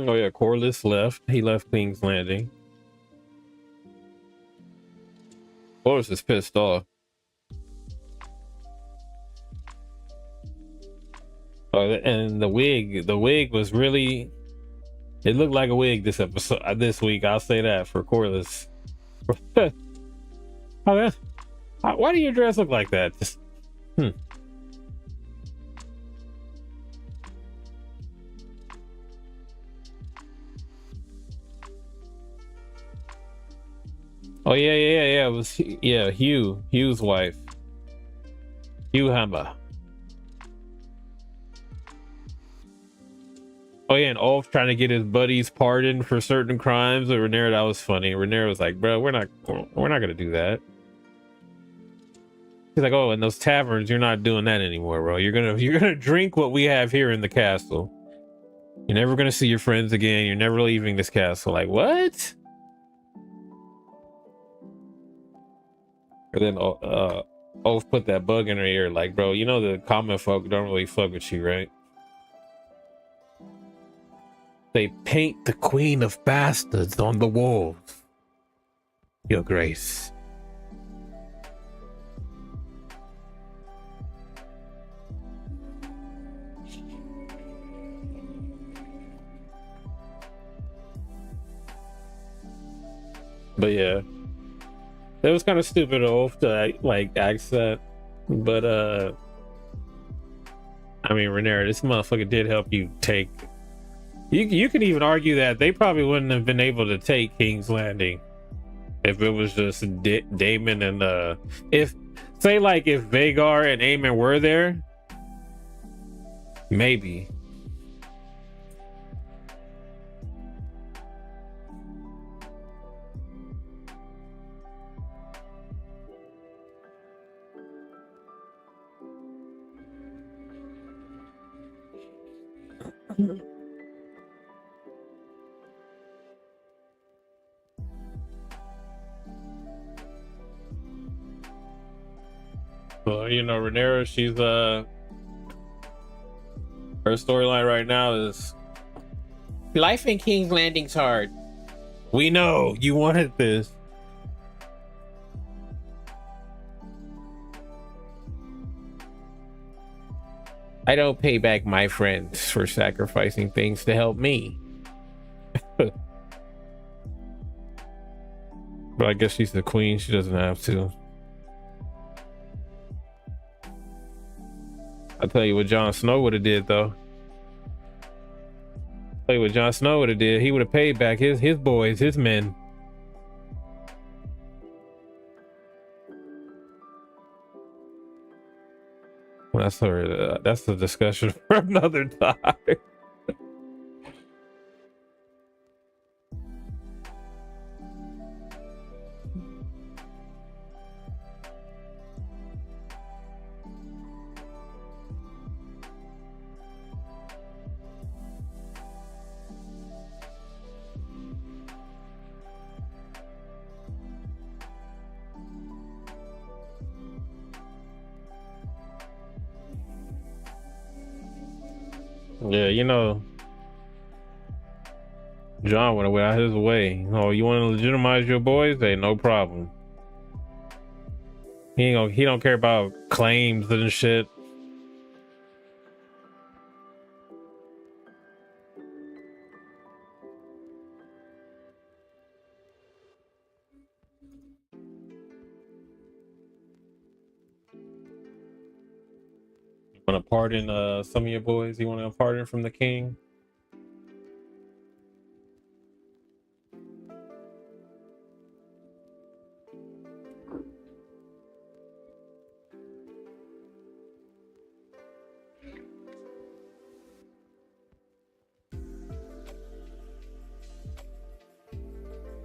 Oh yeah, Corliss left. He left King's Landing. Corliss is pissed off. And the wig was really. It looked like a wig this episode, this week. I'll say that for Corliss. Oh, why do your dress look like that? Just, Oh yeah. It was Hugh's wife, Hugh Hammer. Oh yeah, and Ulf trying to get his buddies pardoned for certain crimes. But Rhaenyra, that was funny. Rhaenyra was like, "Bro, we're not gonna do that." He's like, "Oh, in those taverns, you're not doing that anymore, bro. You're gonna drink what we have here in the castle. You're never gonna see your friends again. You're never leaving this castle." Like, what? And then Ulf put that bug in her ear, like, "Bro, you know the common folk don't really fuck with you, right? They paint the Queen of Bastards on the walls, Your Grace." But yeah, it was kind of stupid of to like ask that. But I mean, Rhaenyra, this motherfucker did help you take. You could even argue that they probably wouldn't have been able to take King's Landing if it was just Daemon and if say like if Vhagar and Aemon were there, maybe. Well, you know, Rhaenyra, she's her storyline right now is life in King's Landing's hard. We know you wanted this. I don't pay back my friends for sacrificing things to help me. But I guess she's the queen. She doesn't have to. I'll tell you what Jon Snow would have did, though. I'll tell you what Jon Snow would have did. He would have paid back his boys, his men. Well, that's the discussion for another time. Yeah, you know, John went away out his way. Oh, you want to legitimize your boys? Hey, no problem. He don't care about claims and shit. Want to pardon some of your boys? You want to pardon from the king?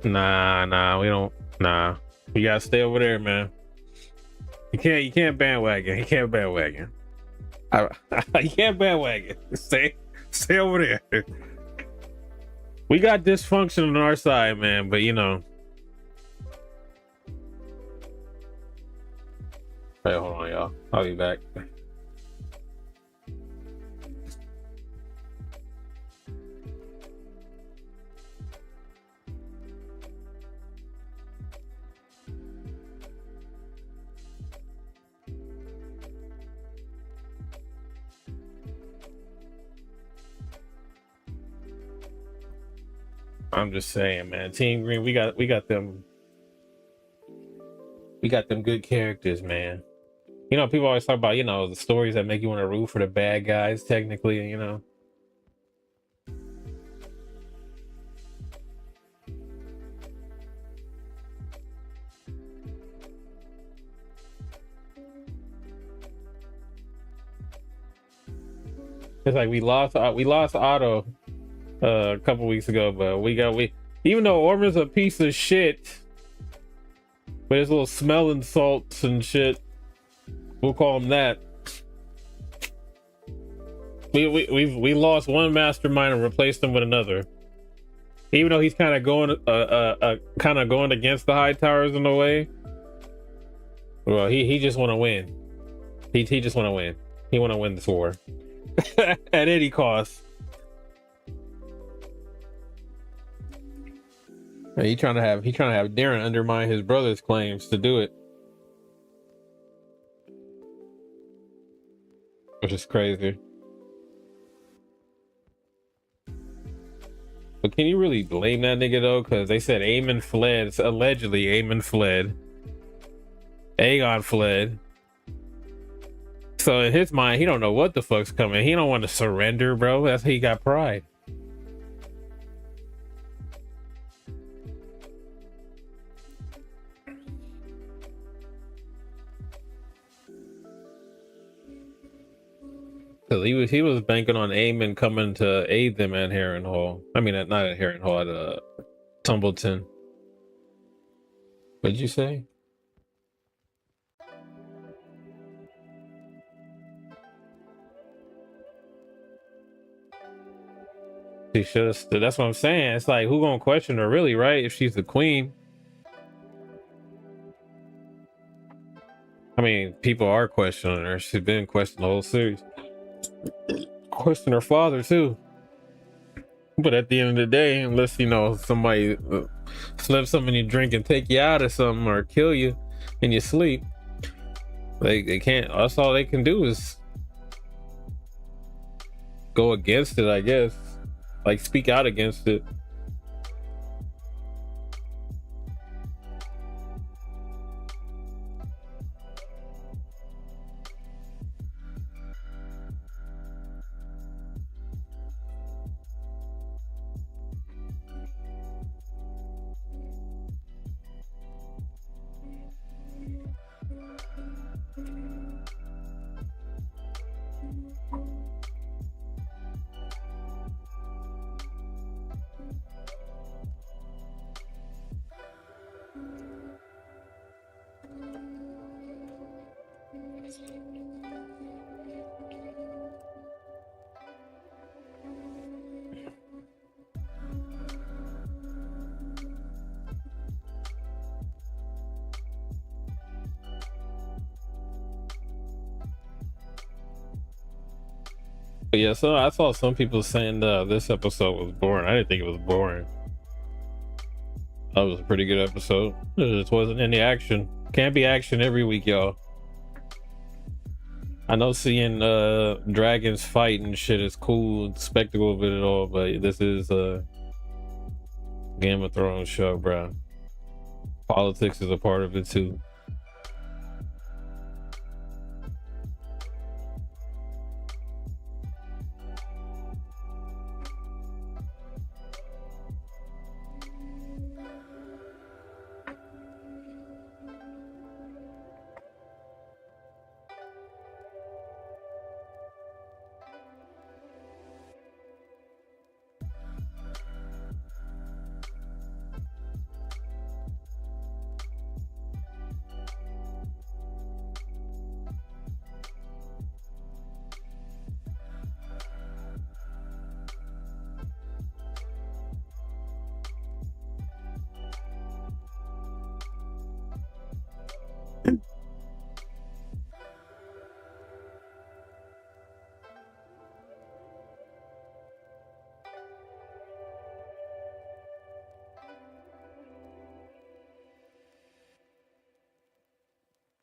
Nah, we don't. Nah, you gotta stay over there, man. You can't bandwagon. You can't bandwagon. I, you can't bandwagon. Stay over there. We got dysfunction on our side, man. But you know. Hey, hold on, y'all. I'll be back. I'm just saying, man. Team Green, we got them good characters, man. You know, people always talk about, you know, the stories that make you want to root for the bad guys, technically, you know. It's like we lost Otto a couple weeks ago, but we even though Orman's a piece of shit with his little smelling salts and shit, we'll call him that. We lost one mastermind and replaced him with another. Even though he's kind of going against the High Towers in a way. Well, he just want to win. He just want to win. He want to win this war at any cost. He trying to have Darren undermine his brother's claims to do it, which is crazy. But can you really blame that nigga though? Because they said Aemon fled. So allegedly, Aemon fled. Aegon fled. So in his mind, he don't know what the fuck's coming. He don't want to surrender, bro. That's how he got pride. Cause he was banking on Aemon coming to aid them at Harrenhal. I mean, not at Harrenhal, at Tumbleton. What'd you say? She should have stood. That's what I'm saying. It's like, who gonna question her, really, right? If she's the queen. I mean, people are questioning her. She's been questioned the whole series. Question her father too. But at the end of the day, unless you know somebody slip something in your drink and take you out or something, or kill you in your sleep, they can't. That's all they can do is go against it, I guess. Like, speak out against it. But yeah, so I saw some people saying this episode was boring. I didn't think it was boring. That was a pretty good episode. There just wasn't any action. Can't be action every week, y'all. I know seeing dragons fight and shit is cool, the spectacle of it all, but this is a Game of Thrones show, bro. Politics is a part of it too.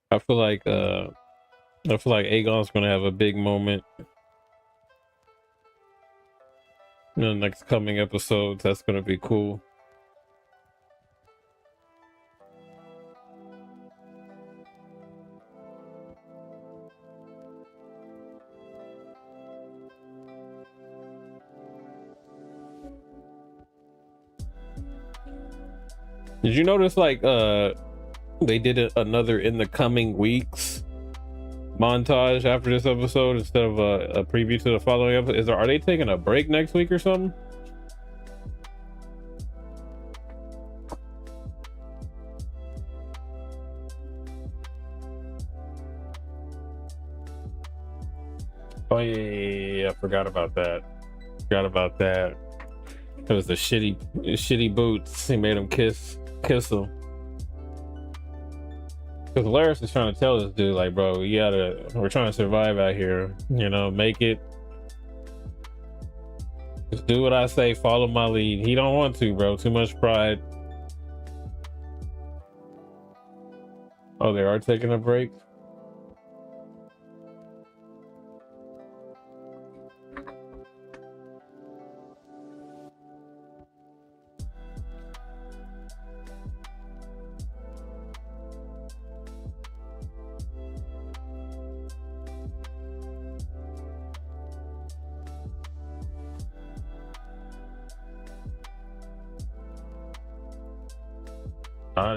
I feel like Aegon's gonna have a big moment in the next coming episodes. That's gonna be cool. Did you notice like they did another in the coming weeks montage after this episode instead of a preview to the following episode? Are they taking a break next week or something? Oh yeah, I forgot about that. It was the shitty boots. He made him kiss him. Because Laris is trying to tell this dude, like, bro, we're trying to survive out here. You know, make it. Just do what I say, follow my lead. He don't want to, bro. Too much pride. Oh, they are taking a break?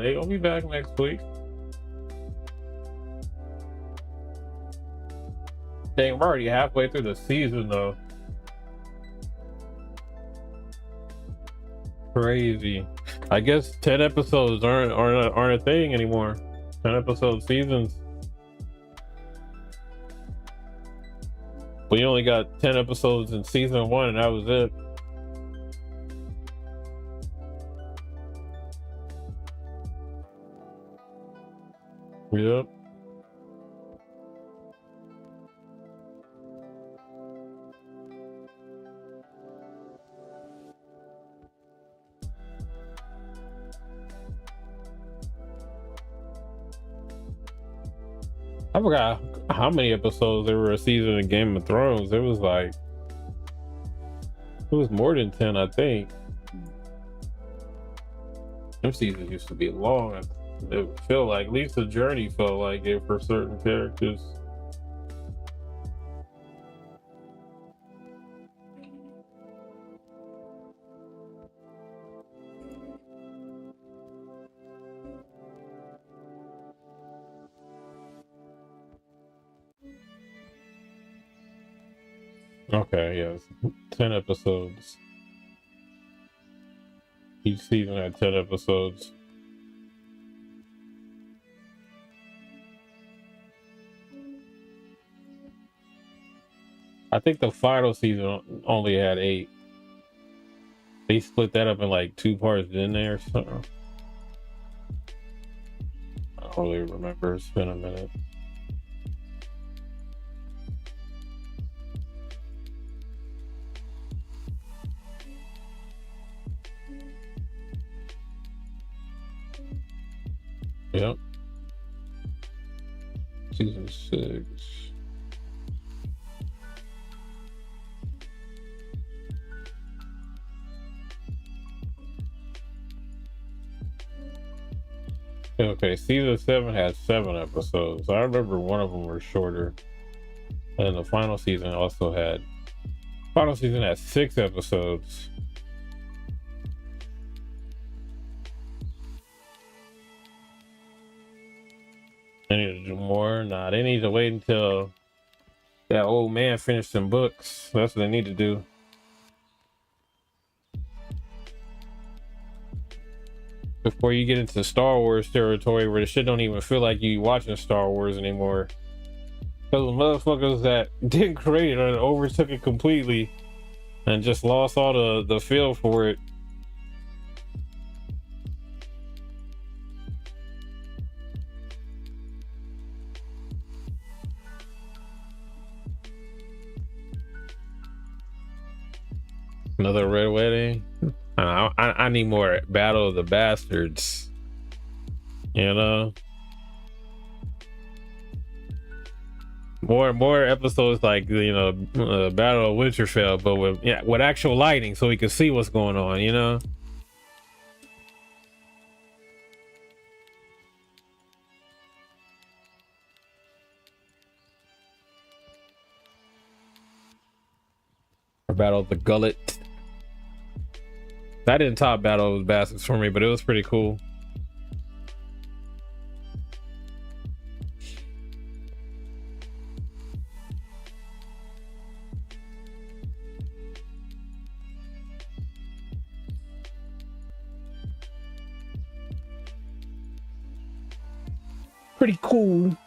They gonna be back next week. Dang, we're already halfway through the season though. Crazy. I guess 10 episodes aren't a thing anymore. 10 episode seasons. We only got 10 episodes in season 1 and that was it. Yep. I forgot how many episodes there were a season of Game of Thrones. It was more than 10, I think. Them seasons used to be long. It felt like, at least the journey felt like it for certain characters. Okay, yes. 10 episodes. Each season had 10 episodes. I think the final season only had 8. They split that up in like 2 parts, didn't they, or something? I don't really remember. It's been a minute. Yep. Season 6. Okay, season 7 had 7 episodes. I remember one of them were shorter. And the final season had 6 episodes. They need to do more. Nah, they need to wait until that old man finished some books. That's what they need to do. Before you get into Star Wars territory where the shit don't even feel like you watching Star Wars anymore. Those motherfuckers that didn't create it and overtook it completely and just lost all the feel for it. Another red wedding. I need more Battle of the Bastards. You know, more episodes like Battle of Winterfell, but with actual lighting, so we can see what's going on. You know. Or Battle of the Gullet. That didn't top Battle of the Bastards for me, but it was pretty cool. Pretty cool.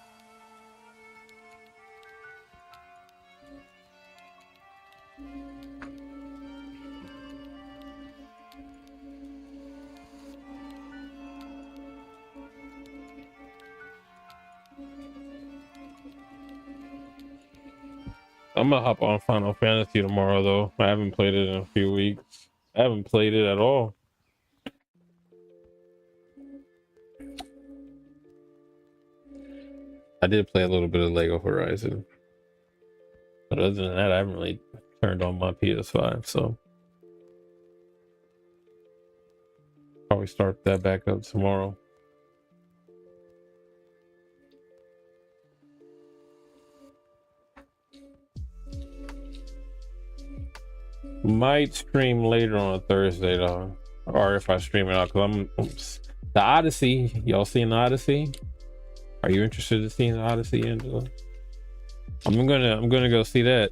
I'm gonna hop on Final Fantasy tomorrow though. I haven't played it in a few weeks. I haven't played it at all. I did play a little bit of Lego Horizon, but other than that, I haven't really turned on my PS5. So probably start that back up tomorrow. Might stream later on Thursday though, or if I stream it out, because the Odyssey. Y'all seen the Odyssey? Are you interested in seeing the Odyssey, Angela? I'm gonna go see that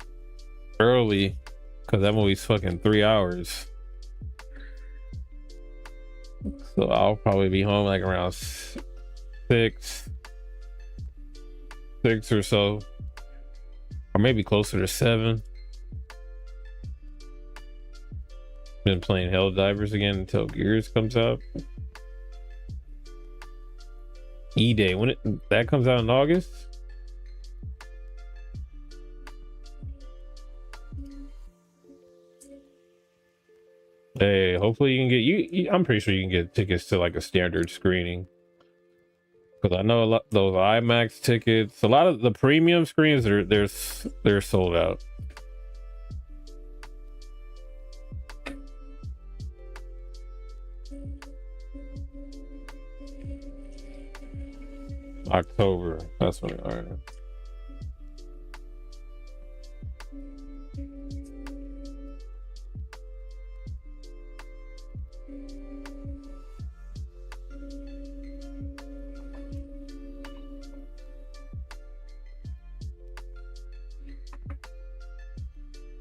early because that movie's fucking 3 hours. So I'll probably be home like around six or so, or maybe closer to 7. Been playing Helldivers again until Gears comes out. E-Day, when that comes out in August. Hey, hopefully you can get I'm pretty sure you can get tickets to like a standard screening, because I know a lot those IMAX tickets, a lot of the premium screens they're sold out. October, that's when. All right.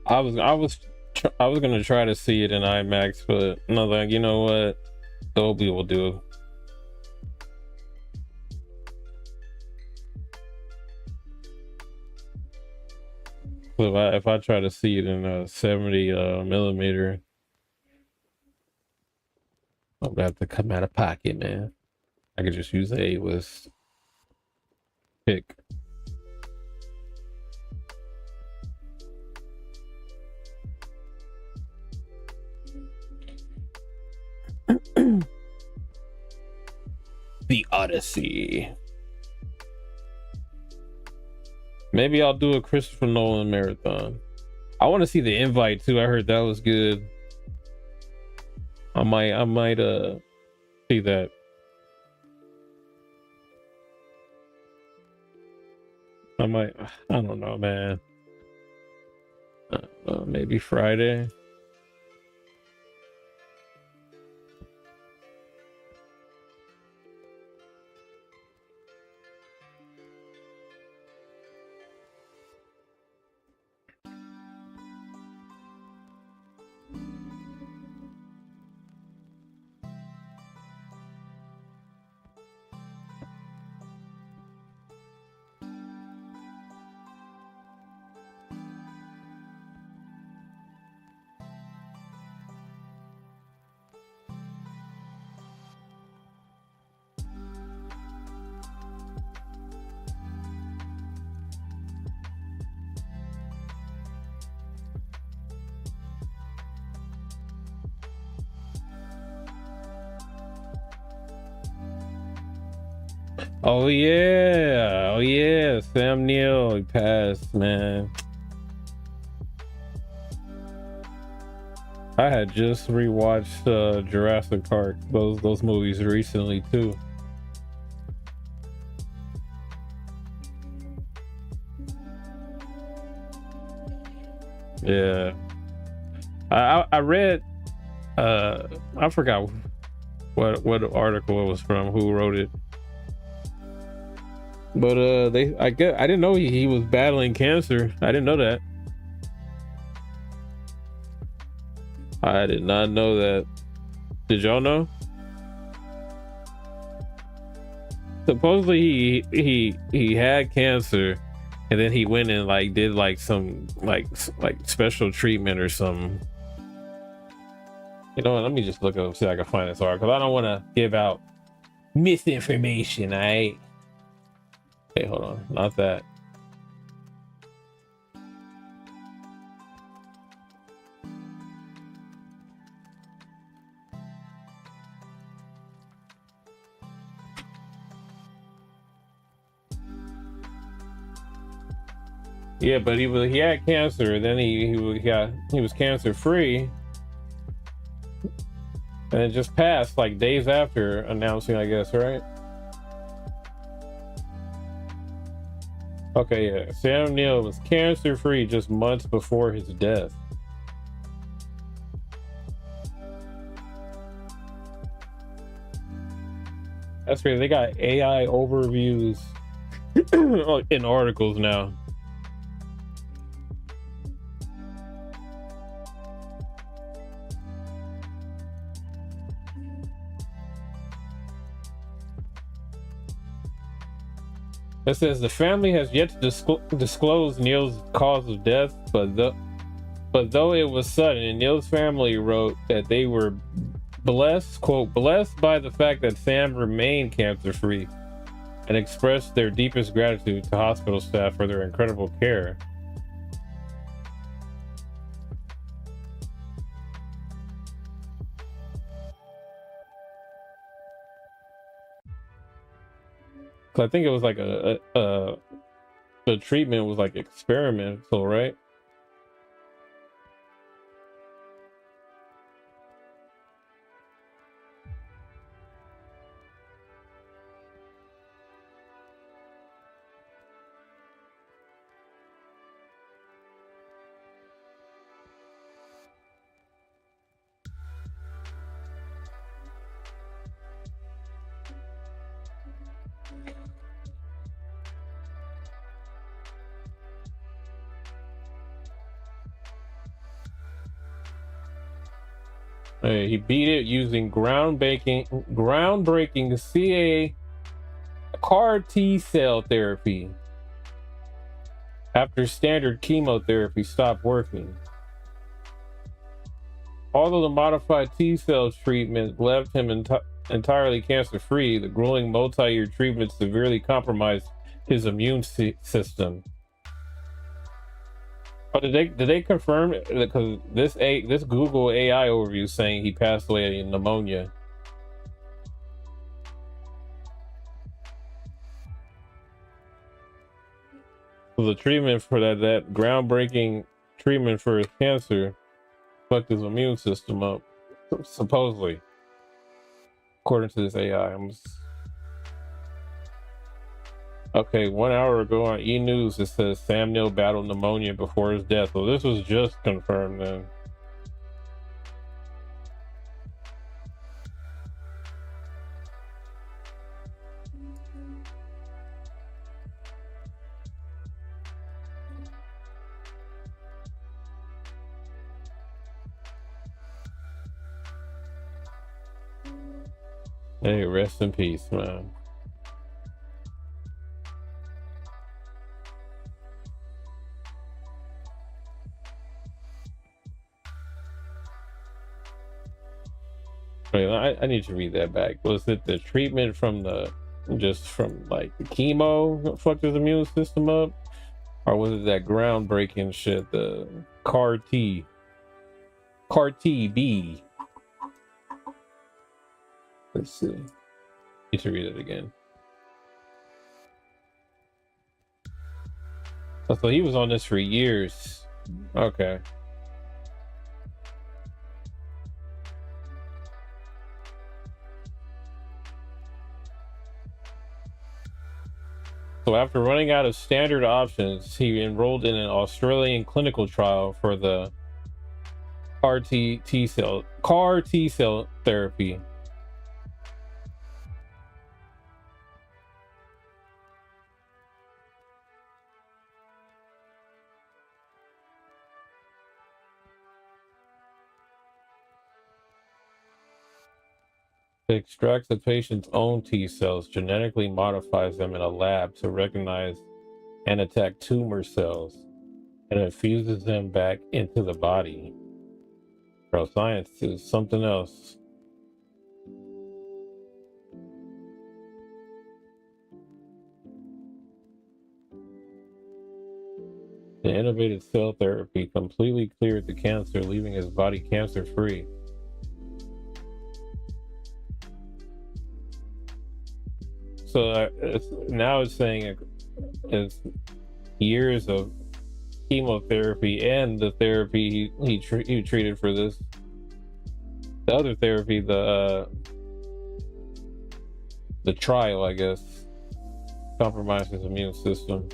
I was gonna try to see it in IMAX, but no, like, you know what, Dolby will do. So if I try to see it in a 70 millimeter, I'm gonna have to come out of pocket, man. I could just use the A-list pick. The Odyssey. Maybe I'll do a Christopher Nolan marathon. I want to see The Invite too. I heard that was good. I might see that. I don't know, man. Maybe Friday. Oh yeah, oh yeah, Sam Neill, he passed, man. I had just rewatched Jurassic Park, those movies recently too. Yeah, I read, I forgot what article it was from, who wrote it, but I didn't know he was battling cancer. I didn't know that. I did not know that. Did y'all know? Supposedly he had cancer, and then he went and like did like some like special treatment or something. You know what? Let me just look up, see if I can find this article. I don't want to give out misinformation. Hey, hold on, not that. Yeah, but he had cancer. Then he was cancer free, and it just passed like days after announcing, I guess, right? Okay, yeah. Sam Neill was cancer free just months before his death. That's great. They got AI overviews in articles now. It says the family has yet to disclose Neil's cause of death, but though it was sudden, Neil's family wrote that they were blessed, quote, blessed by the fact that Sam remained cancer-free, and expressed their deepest gratitude to hospital staff for their incredible care. I think it was like the treatment was like experimental, right? He beat it using groundbreaking CA CAR T cell therapy after standard chemotherapy stopped working. Although the modified T cell treatment left him entirely cancer free, the grueling multi-year treatment severely compromised his immune system. Oh, did they confirm it? Because this Google AI overview is saying he passed away in pneumonia. So the treatment for that groundbreaking treatment for his cancer fucked his immune system up, supposedly, according to this AI. Okay, 1 hour ago on E! News, it says Sam Neill battled pneumonia before his death. So this was just confirmed then. Hey, rest in peace, man. Wait, I need to read that back. Was it the treatment from from like the chemo that fucked his immune system up? Or was it that groundbreaking shit, the CAR T B? Let's see. Need to read it again. Oh, so he was on this for years. Okay. So after running out of standard options, he enrolled in an Australian clinical trial for the CAR T cell therapy. It extracts the patient's own T cells, genetically modifies them in a lab to recognize and attack tumor cells, and infuses them back into the body. Bro, science is something else. The innovative cell therapy completely cleared the cancer, leaving his body cancer free. So now it's saying it's years of chemotherapy and the therapy he treated for this. The other therapy, the trial, I guess, compromised his immune system.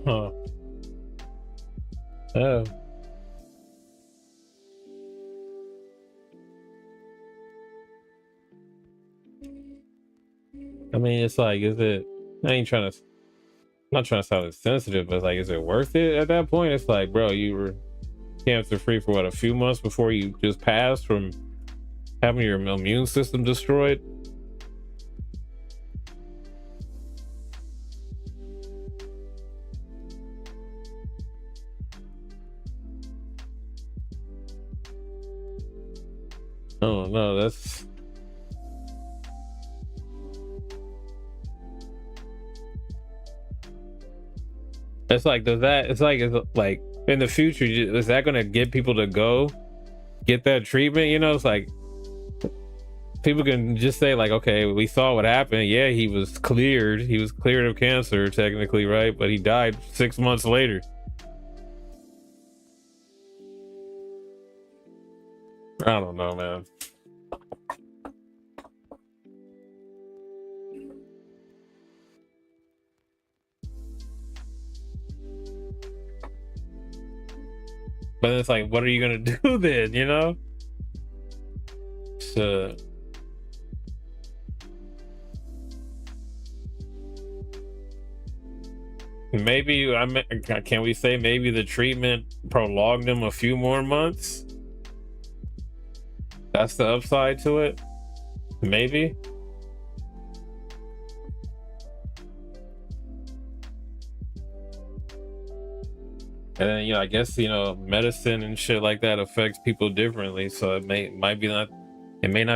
Huh. Oh. I mean, it's like, is it? I ain't trying to. I'm not trying to sound insensitive, but it's like, is it worth it at that point? It's like, bro, you were cancer free for what, a few months before you just passed from having your immune system destroyed. Oh no, that's it's like, does that? It's like in the future, is that going to get people to go get that treatment? You know, it's like people can just say like, okay, we saw what happened. Yeah, he was cleared. He was cleared of cancer technically, right? But he died 6 months later. I don't know, man. But it's like, what are you gonna do then? You know? So maybe can we say maybe the treatment prolonged him a few more months? That's the upside to it. Maybe. And then, I guess, medicine and shit like that affects people differently. So it may not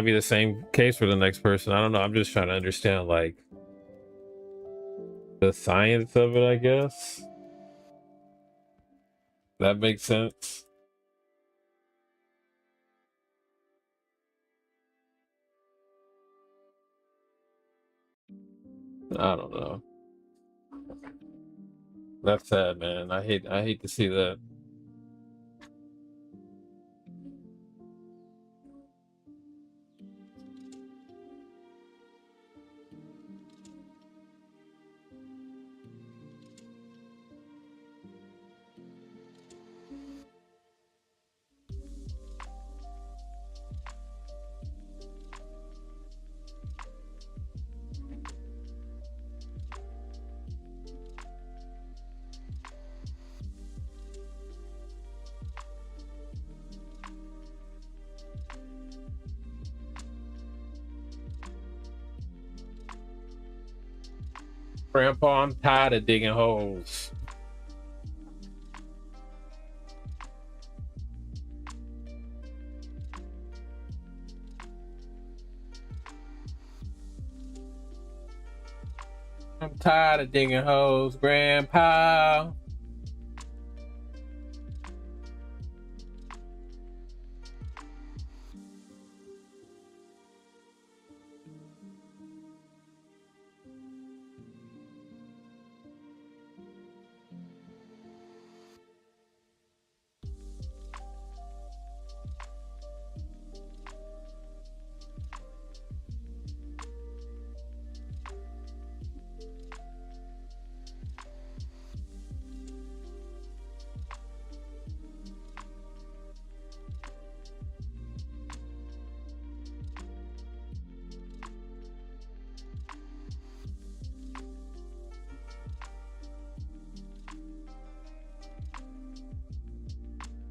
be the same case for the next person. I don't know. I'm just trying to understand like the science of it, I guess. That makes sense. I don't know. That's sad, man. I hate to see that. Grandpa, I'm tired of digging holes. I'm tired of digging holes, Grandpa.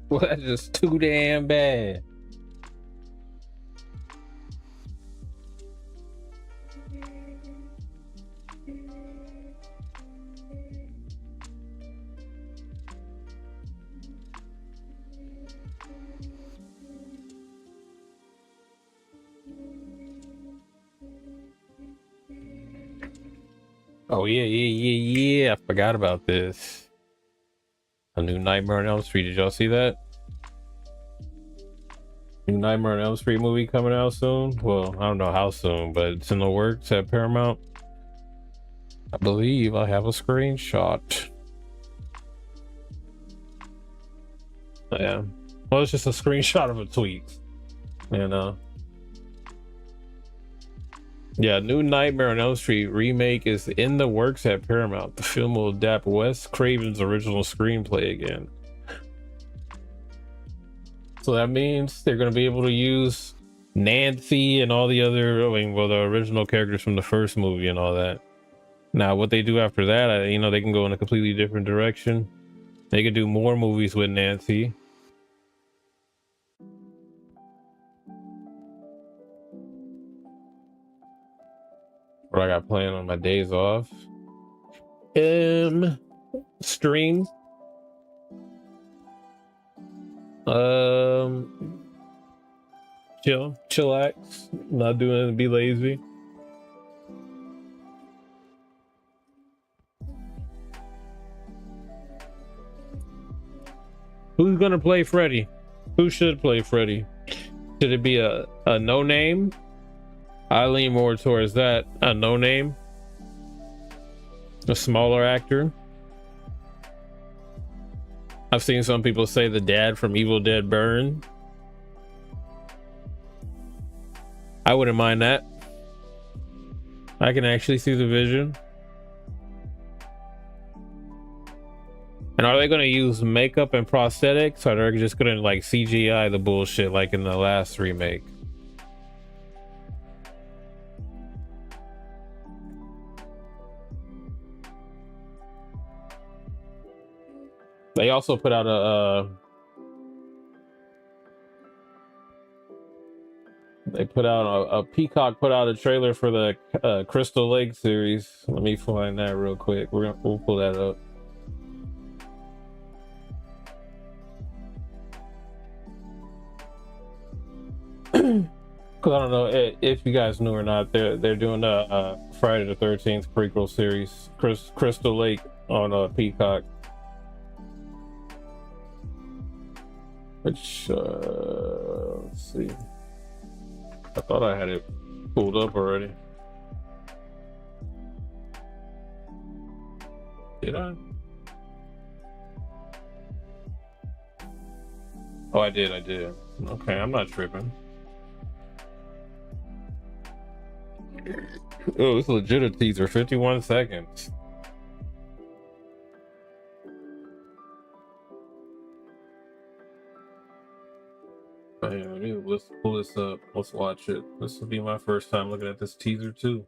Well, that's just too damn bad. Oh yeah. I forgot about this. A new Nightmare on Elm Street. Did y'all see that? New Nightmare on Elm Street movie coming out soon. Well, I don't know how soon, but it's in the works at Paramount. I believe I have a screenshot. Yeah. Well, it's just a screenshot of a tweet. Yeah, new Nightmare on Elm Street remake is in the works at Paramount. The film will adapt Wes Craven's original screenplay again. So that means they're going to be able to use Nancy and all the other, the original characters from the first movie and all that. Now, what they do after that, they can go in a completely different direction. They could do more movies with Nancy. What I got planned on my days off? Stream. Chillax. Not doing it to be lazy. Who's gonna play Freddy? Who should play Freddy? Should it be a no name? I lean more towards that. A no name, a smaller actor. I've seen some people say the dad from Evil Dead Burn. I wouldn't mind that. I can actually see the vision. And are they going to use makeup and prosthetics, or are they just going to like CGI the bullshit like in the last remake? They also put out a Peacock put out a trailer for the Crystal Lake series. Let me find that real quick. We'll pull that up. Because I don't know if you guys knew or not, they're doing a Friday the 13th prequel series, Crystal Lake, on Peacock. Which let's see. I thought I had it pulled up already. Did I? Oh, I did. Okay, I'm not tripping. Oh, it's legit a teaser. 51 seconds. Let's pull this up. Let's watch it. This will be my first time looking at this teaser too.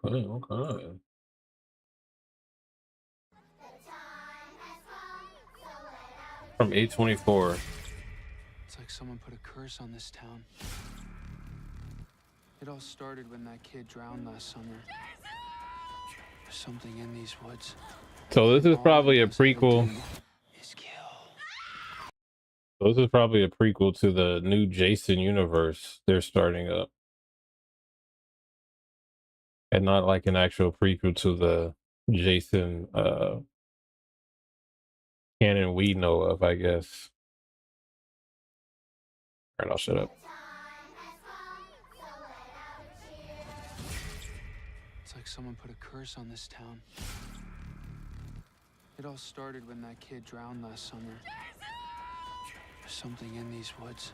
Okay. From A24. It's like someone put a curse on this town. It all started when that kid drowned last summer. There's something in these woods. So this is probably a prequel. This is probably a prequel to the new Jason universe they're starting up, and not like an actual prequel to the Jason canon we know of, I guess. All right, I'll shut up. It's like someone put a curse on this town. It all started when that kid drowned last summer. There's something in these woods,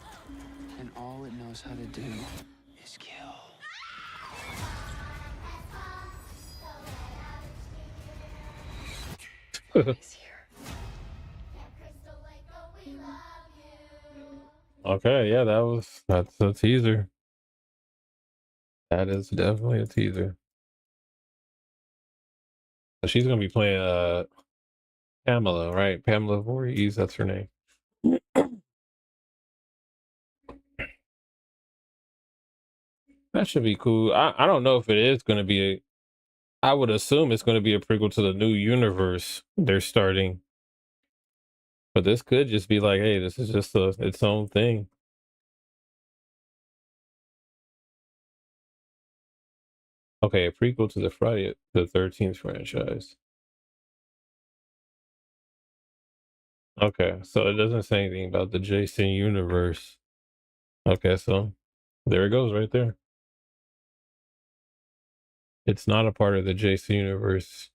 and all it knows how to do is kill. He's here. Okay, yeah, that's a teaser. That is definitely a teaser. So she's gonna be playing Pamela, right? Pamela Voorhees, that's her name. That should be cool. I don't know if it is gonna be I would assume it's gonna be a prequel to the new universe they're starting. But this could just be like, hey, this is just its own thing. Okay, a prequel to the Friday the 13th franchise. Okay, so it doesn't say anything about the Jason universe. Okay, so there it goes right there. It's not a part of the Jason universe.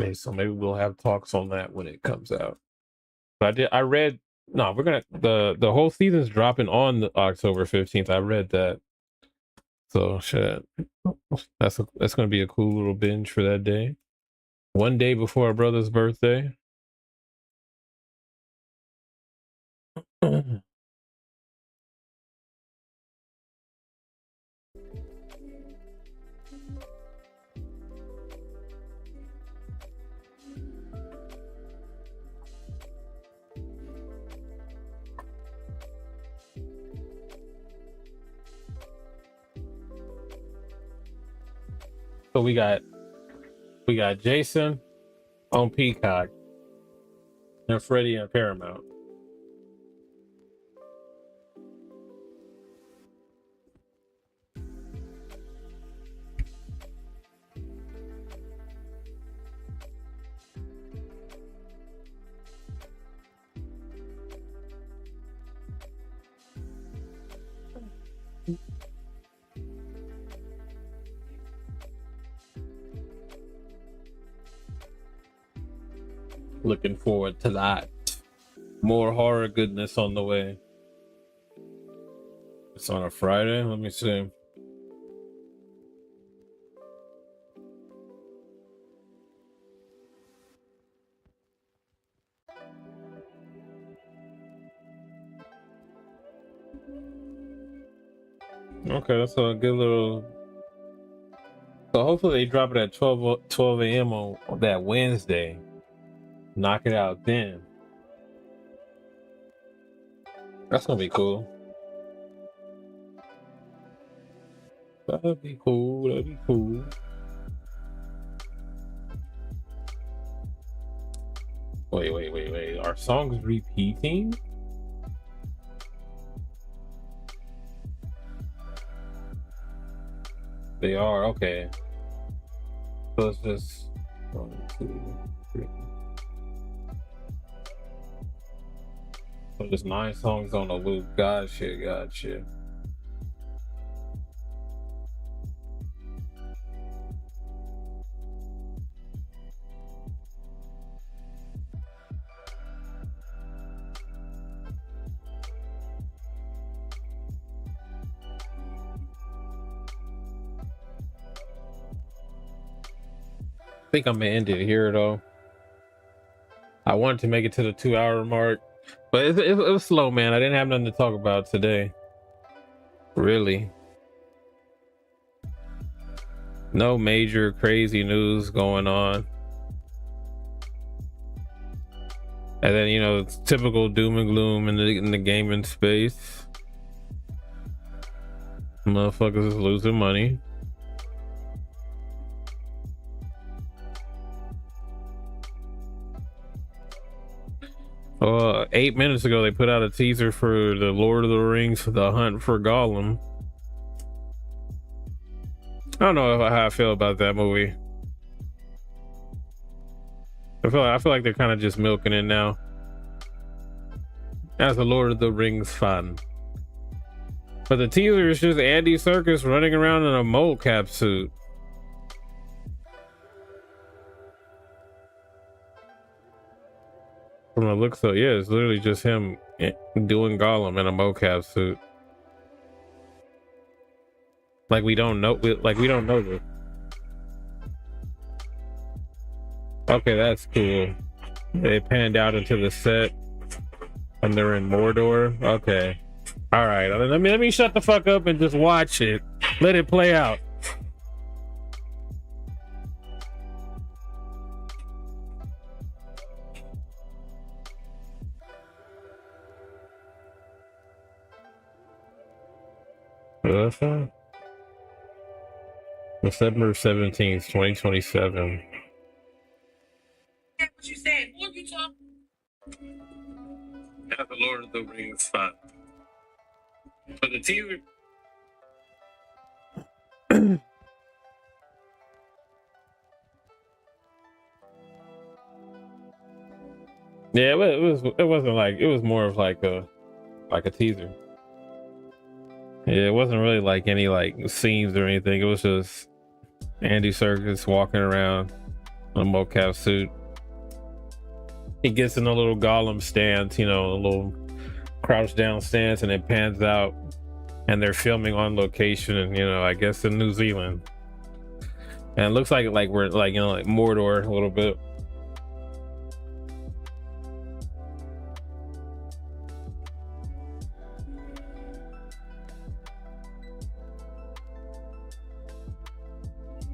Okay, so maybe we'll have talks on that when it comes out. But I read no, we're gonna the whole season's dropping on the October 15th. I read that. So shit. That's gonna be a cool little binge for that day. One day before our brother's birthday. So we got Jason on Peacock and Freddie on Paramount. Looking forward to that. More horror goodness on the way. It's on a Friday. Let me see. Okay, that's a good little. So hopefully they drop it at 12 a.m. on that Wednesday. Knock it out then. That's gonna be cool. That'd be cool. That'd be cool. Wait. Are songs repeating? They are, okay. So it's just 1, 2, 3. So there's 9 songs on a loop. Gotcha. I think I'm gonna end it here though. I wanted to make it to the 2-hour mark, but it was slow, man. I didn't have nothing to talk about today. Really. No major crazy news going on. And then, it's typical doom and gloom in the gaming space. Motherfuckers is losing money. Well, 8 minutes ago, they put out a teaser for the Lord of the Rings, The Hunt for Gollum. I don't know how I feel about that movie. I feel like they're kind of just milking it now. As a Lord of the Rings fan. But the teaser is just Andy Serkis running around in a mocap suit. From the looks of it, yeah, it's literally just him doing Gollum in a mocap suit. Like we don't know this. Okay, that's cool. They panned out into the set and they're in Mordor. Okay. All right. Let me shut the fuck up and just watch it. Let it play out. What's that? December 17th, 2027. What you saying? What you talking? That's the Lord of the Rings spot. But the teaser. Yeah, it wasn't like, it was more of like a teaser. Yeah, it wasn't really like any like scenes or anything. It was just Andy Serkis walking around in a mocap suit. He gets in a little Gollum stance, you know, a little crouch down stance, and it pans out and they're filming on location, and you know, I guess in New Zealand. And it looks like we're like, you know, like Mordor a little bit.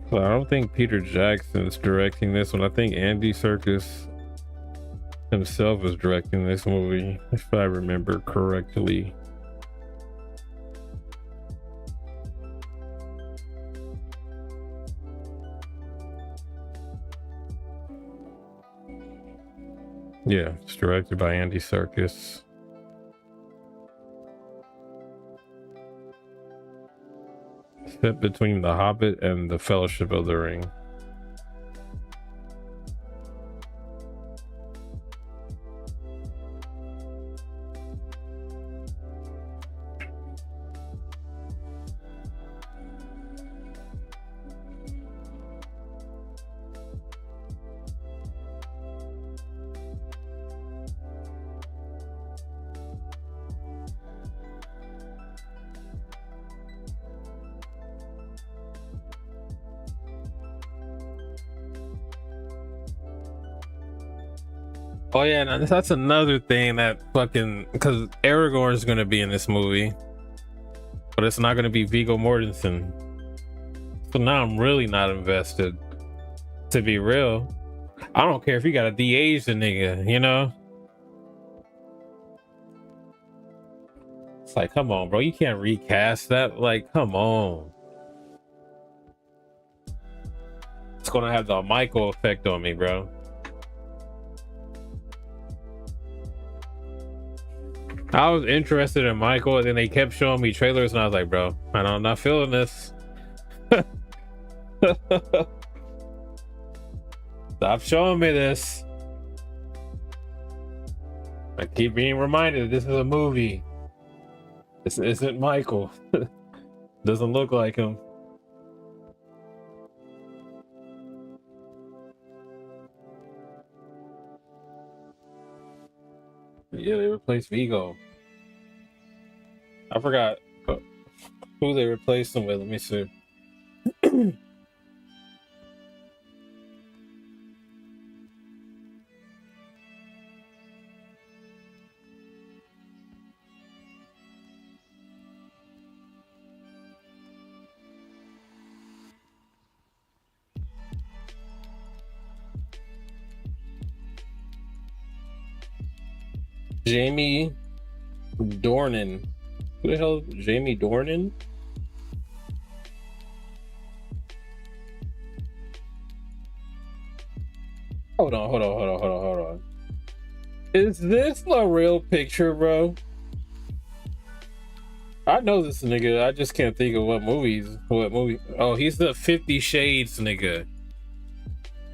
So I don't think Peter Jackson's directing this one. I think Andy Serkis himself is directing this movie, if I remember correctly. Yeah, it's directed by Andy Serkis. Set between The Hobbit and The Fellowship of the Ring. Oh yeah, and that's another thing that fucking, because Aragorn is gonna be in this movie, but it's not gonna be Viggo Mortensen. So now I'm really not invested. To be real, I don't care if you gotta de-age the nigga, you know. It's like, come on, bro, you can't recast that. Like, come on. It's gonna have the Michael effect on me, bro. I was interested in Michael, and then they kept showing me trailers, and I was like, bro, I'm not feeling this. Stop showing me this. I keep being reminded this is a movie. This isn't Michael. Doesn't look like him. Yeah, they replaced Viggo. I forgot who they replaced him with. Let me see. Jamie Dornan. Who the hell is Jamie Dornan? Hold on, hold on, hold on, hold on, hold on. Is this a real picture, bro? I know this nigga. I just can't think of what movies. What movie? Oh, he's the 50 Shades nigga.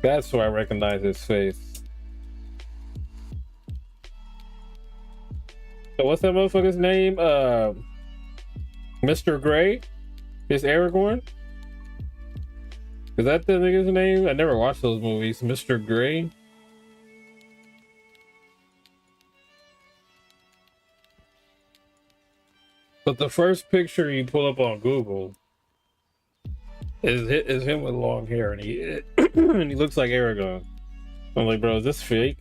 That's where I recognize his face. So what's that motherfucker's name? Mr. Grey? Is Aragorn? Is that the nigga's name? I never watched those movies. Mr. Grey? But the first picture you pull up on Google is him with long hair, and he and he looks like Aragorn. I'm like, bro, is this fake?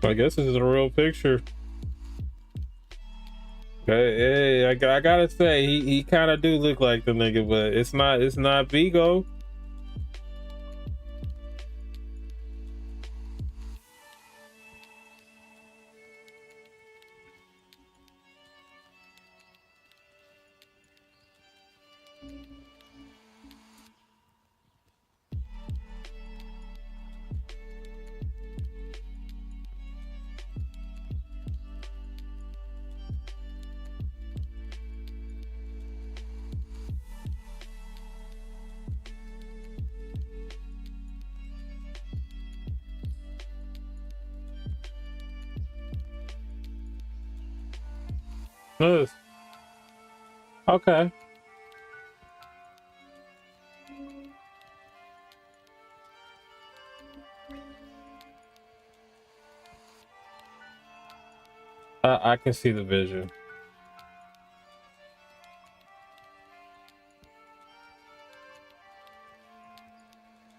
I guess this is a real picture. Hey, I gotta say, he kind of do look like the nigga, but it's not Vigo. Yes. Okay. I can see the vision.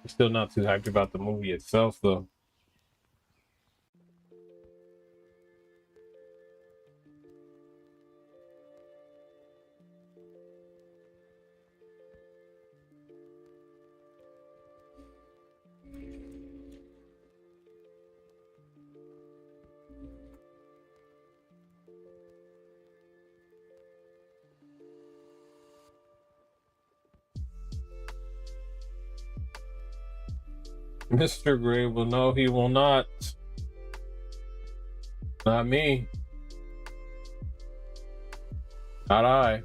I'm still not too hyped about the movie itself, though. Mr. Gray will no, he will not. Not me. Not I.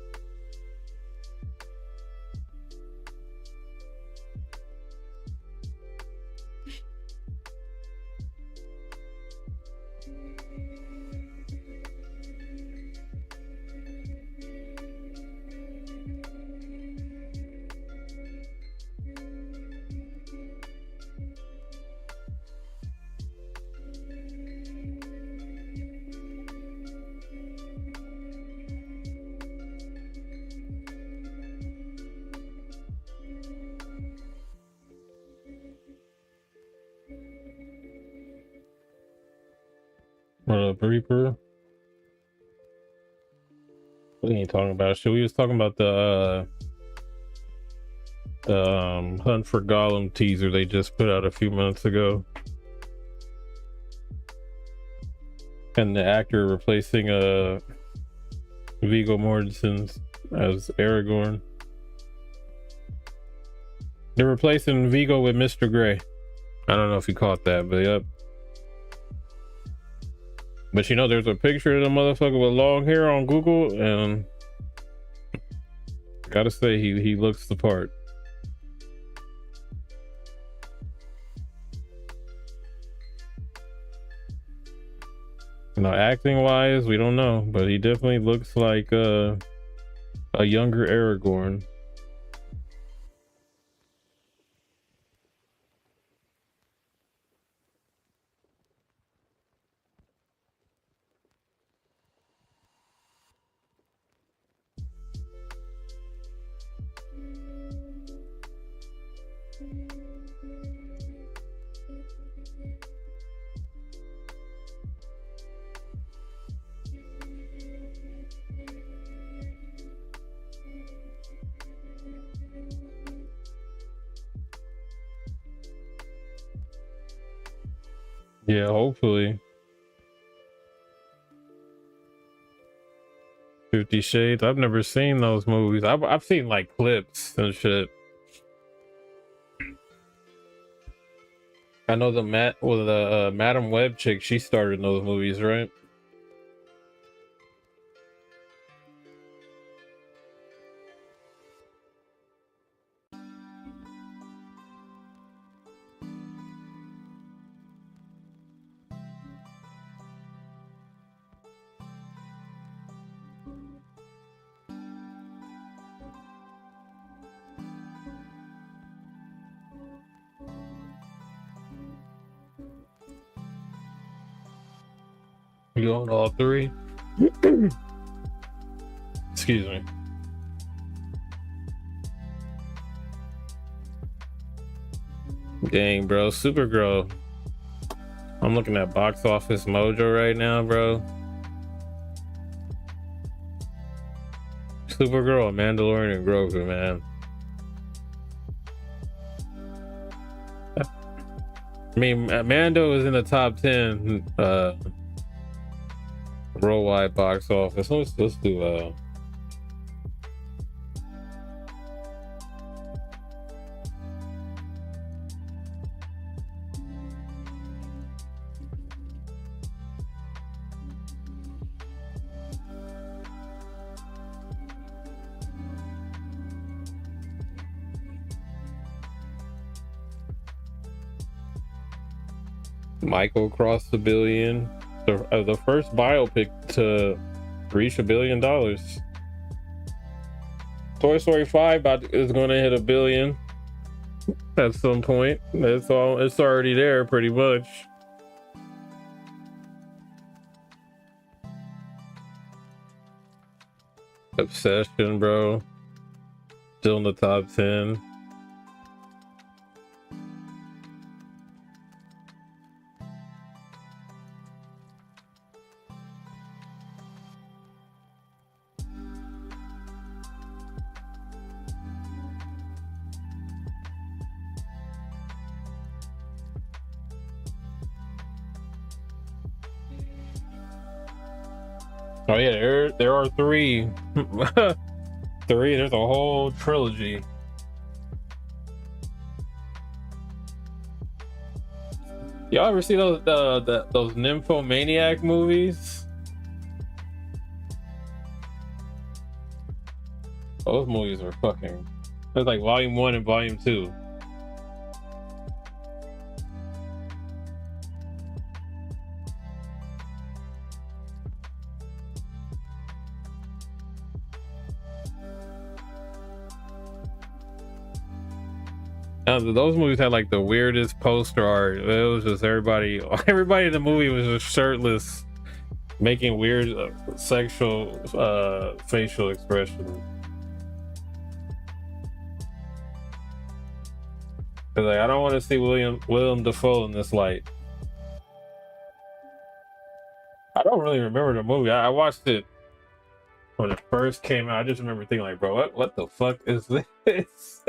What up, Reaper? What are you talking about? Shit, we was talking about the Hunt for Gollum teaser they just put out a few months ago, and the actor replacing Viggo Mortensen as Aragorn. They're replacing Viggo with Mr. Grey. I don't know if you caught that, but yep. But you know, there's a picture of the motherfucker with long hair on Google, and gotta say he looks the part. You know, acting wise, we don't know, but he definitely looks like a younger Aragorn. Yeah, hopefully. 50 Shades. I've never seen those movies. I've seen like clips and shit. I know the Madam Web chick. She started in those movies, right? You own all three? Excuse me. Dang, bro. Supergirl. I'm looking at Box Office Mojo right now, bro. Supergirl, Mandalorian, and Grogu, man. I mean, Mando is in the top 10 worldwide box office. Let's do Michael crossed the billion. The first biopic to reach $1 billion. Toy Story 5 is going to hit $1 billion at some point. It's already there pretty much. Obsession, bro. Still in the top 10. Oh yeah, there are three. Three, there's a whole trilogy. Y'all ever see those Nymphomaniac movies? Those movies are fucking. There's like volume 1 and volume 2. Those movies had like the weirdest poster art. It was just everybody in the movie was just shirtless, making weird sexual facial expressions. Like, I don't want to see William Dafoe in this light. I don't really remember the movie. I watched it when it first came out. I just remember thinking like, bro, what the fuck is this?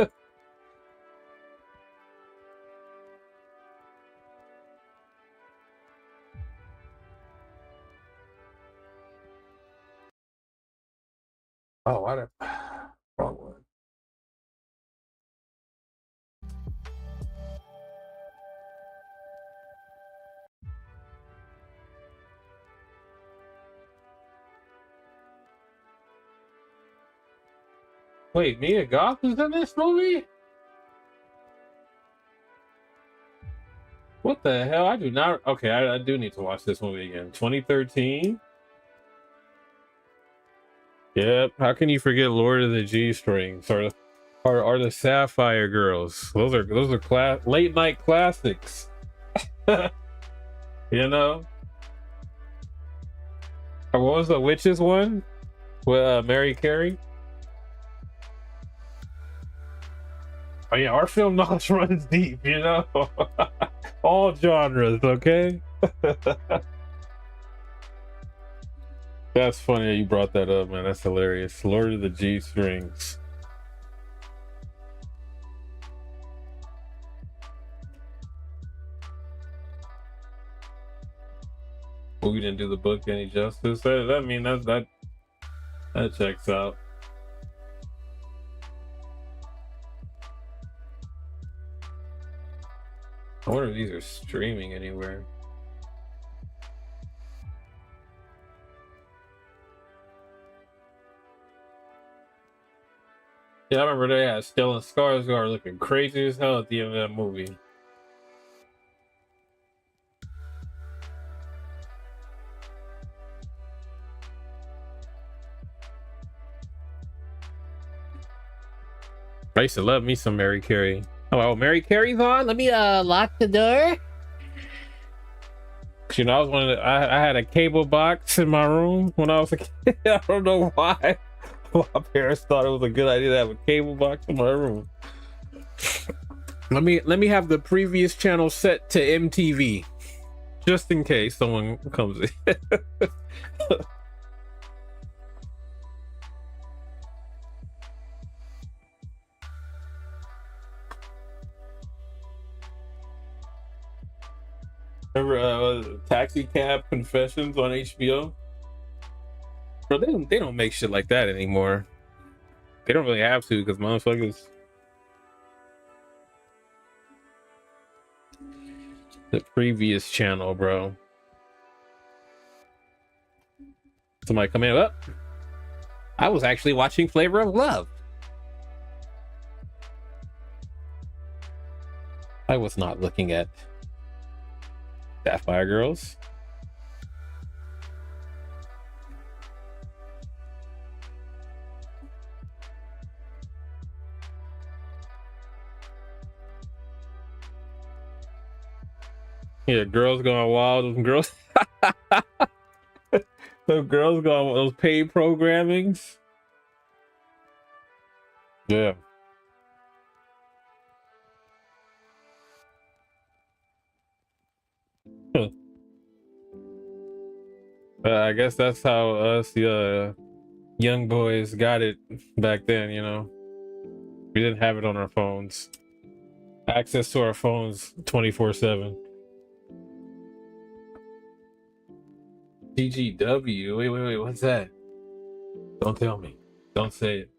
Oh, why the wrong one? Wait, Mia Goth is in this movie? What the hell? I do not. Okay, I do need to watch this movie again. 2013. Yep. How can you forget Lord of the G Strings or the Sapphire Girls? Those are late night classics. You know. What was the Witches one with Mary Carey? Oh yeah, our film knowledge runs deep. You know, all genres. Okay. That's funny that you brought that up, man. That's hilarious. Lord of the G Strings. movie didn't do the book any justice. I mean, that checks out. I wonder if these are streaming anywhere. Yeah, I remember they had Stellan Skarsgård looking crazy as hell at the end of that movie. I used to love me some Mary Carey. Oh, Mary Carey's on? Let me lock the door. You know, I was one of the, I had a cable box in my room when I was a kid. I don't know why. My parents thought it was a good idea to have a cable box in my room. Let me have the previous channel set to MTV, just in case someone comes in. Remember Taxi Cab Confessions on HBO? Bro, they don't make shit like that anymore. They don't really have to, because motherfuckers. The previous channel, bro. Somebody come in. Up. I was actually watching Flavor of Love. I was not looking at Sapphire Girls. Yeah, girls going wild. Those girls, those girls going those paid programmings. Yeah. Huh. I guess that's how us young boys got it back then. You know, we didn't have it on our phones. Access to our phones 24/7. GGW. Wait. What's that? Don't tell me. Don't say it.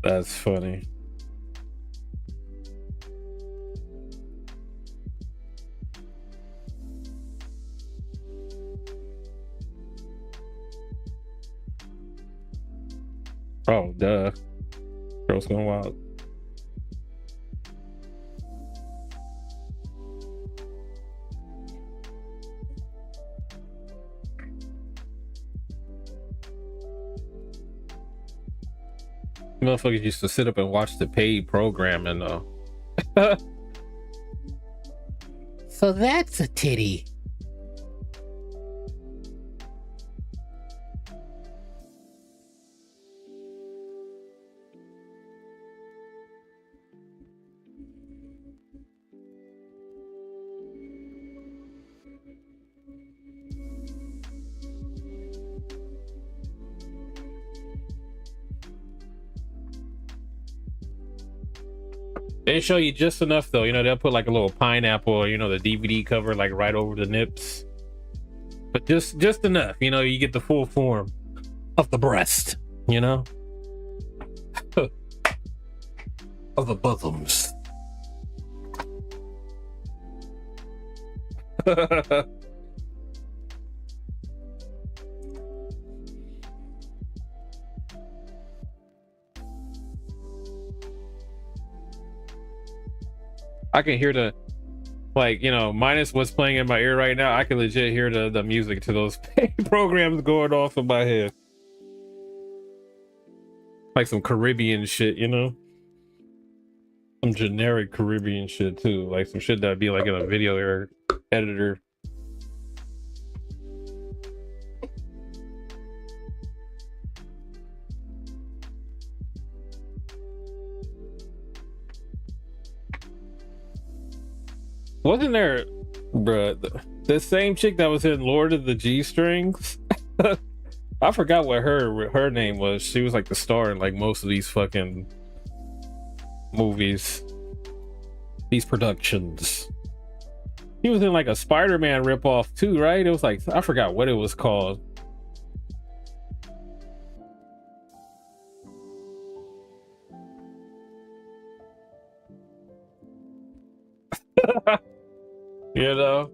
That's funny. Oh, duh. Girls Going Wild. Motherfuckers used to sit up and watch the paid programming though. So that's a titty. They show you just enough though, you know, they'll put like a little pineapple or, you know, the DVD cover like right over the nips. But just enough, you know, you get the full form of the breast, you know? Of the bosoms. I can hear the, like, you know, minus what's playing in my ear right now, I can legit hear the music to those programs going off in my head. Like some Caribbean shit, you know? Some generic Caribbean shit too. Like some shit that'd be like in a video editor. Wasn't there, bruh, the same chick that was in Lord of the G-Strings? I forgot what her name was. She was like the star in like most of these fucking movies. These productions. He was in like a Spider-Man ripoff too, right? It was like, I forgot what it was called. You know?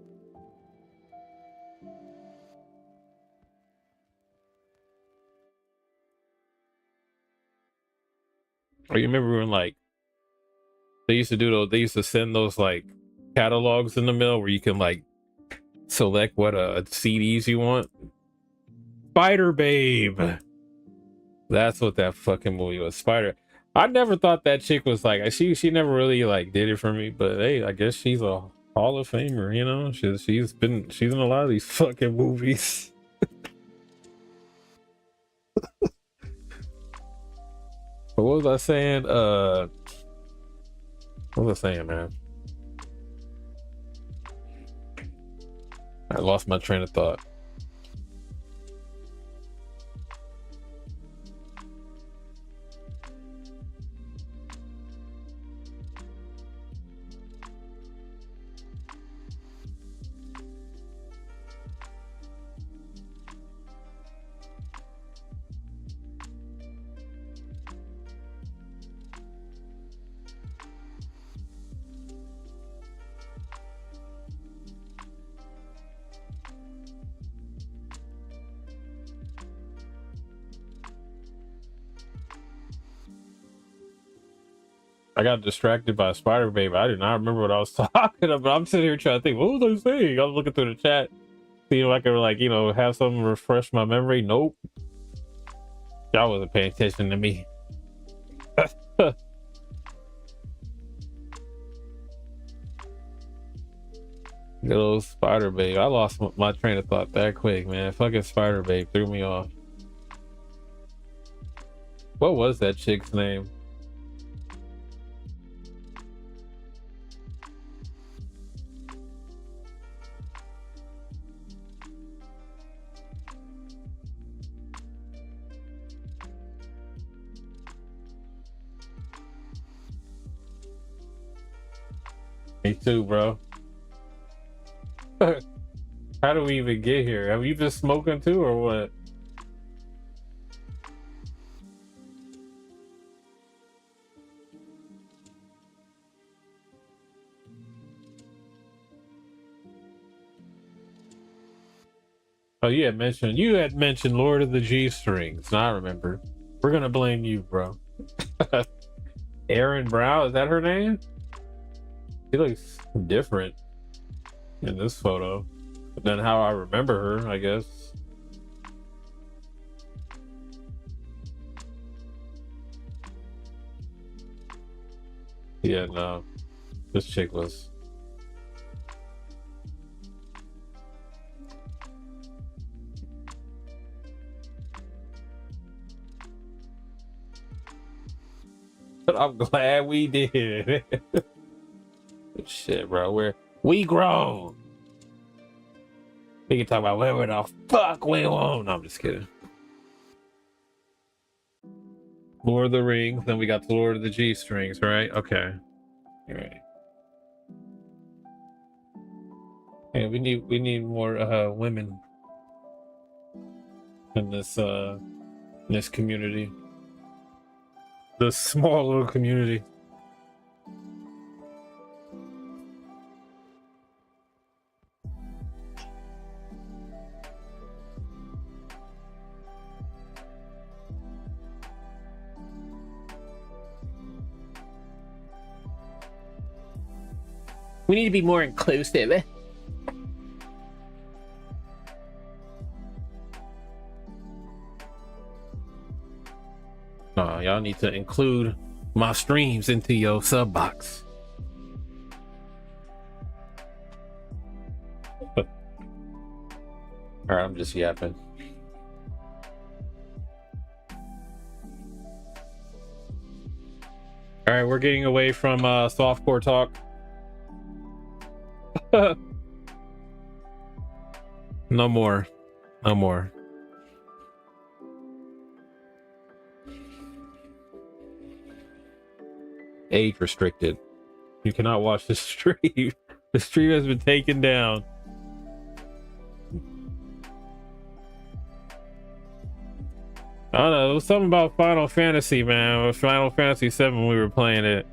Or you remember when like they used to do those, they used to send those like catalogs in the mail where you can like select what CDs you want. Spider Babe. That's what that fucking movie was. Spider. I never thought that chick was like, she never really like did it for me, but hey, I guess she's a Hall of Famer, you know? She's in a lot of these fucking movies. But what was I saying? What was I saying, man? I lost my train of thought. I got distracted by Spider Babe. I did not remember what I was talking about. I'm sitting here trying to think, what was I saying? I was looking through the chat, seeing if I could like, you know, have something refresh my memory. Nope. Y'all wasn't paying attention to me. Good old Spider Babe. I lost my train of thought that quick, man. Fucking Spider Babe threw me off. What was that chick's name? Me too, bro. How do we even get here? Have you been smoking too, or what? Oh, you had mentioned Lord of the G Strings. Now I remember. We're gonna blame you, bro. Erin Brown, is that her name? She looks different in this photo than how I remember her, I guess. Yeah, no. This chick was... But I'm glad we did. Shit, bro. We grown. We can talk about whatever the fuck we want. No, I'm just kidding. Lord of the Rings, then we got the Lord of the G Strings, right? Okay. All right. Yeah, we need more women in this community. This small little community. We need to be more inclusive. No, y'all need to include my streams into your sub box. All right, I'm just yapping. All right, we're getting away from softcore talk. No more. No more. Age restricted. You cannot watch the stream. The stream has been taken down. I don't know. It was something about Final Fantasy, man. With Final Fantasy 7, we were playing it.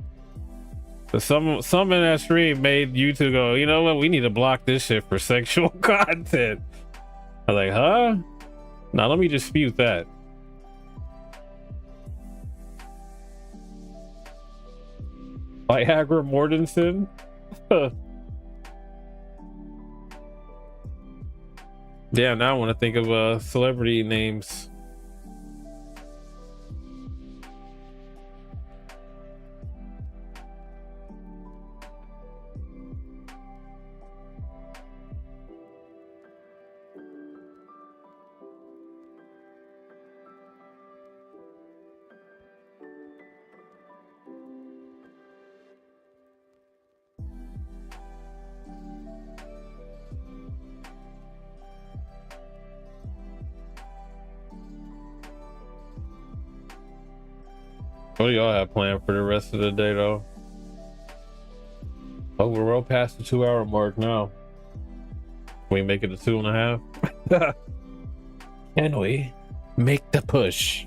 But some in that stream made YouTube go, you know what? We need to block this shit for sexual content. I was like, huh? Now let me dispute that. Viagra Mortensen? Yeah, now I want to think of celebrity names. What do y'all have planned for the rest of the day, though? Oh, we're well past the 2-hour mark now. Can we make it to 2.5? Can we make the push?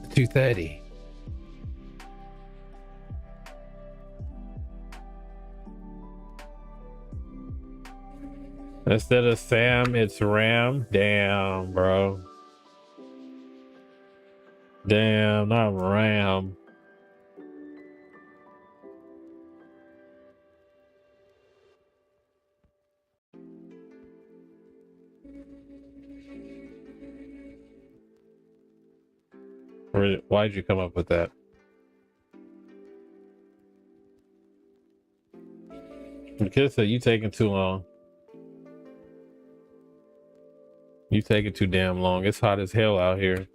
2:30. Instead of Sam, it's Ram. Damn, bro. Damn, not Ram. Why'd you come up with that? The kid said you taking too long. You taking too damn long. It's hot as hell out here.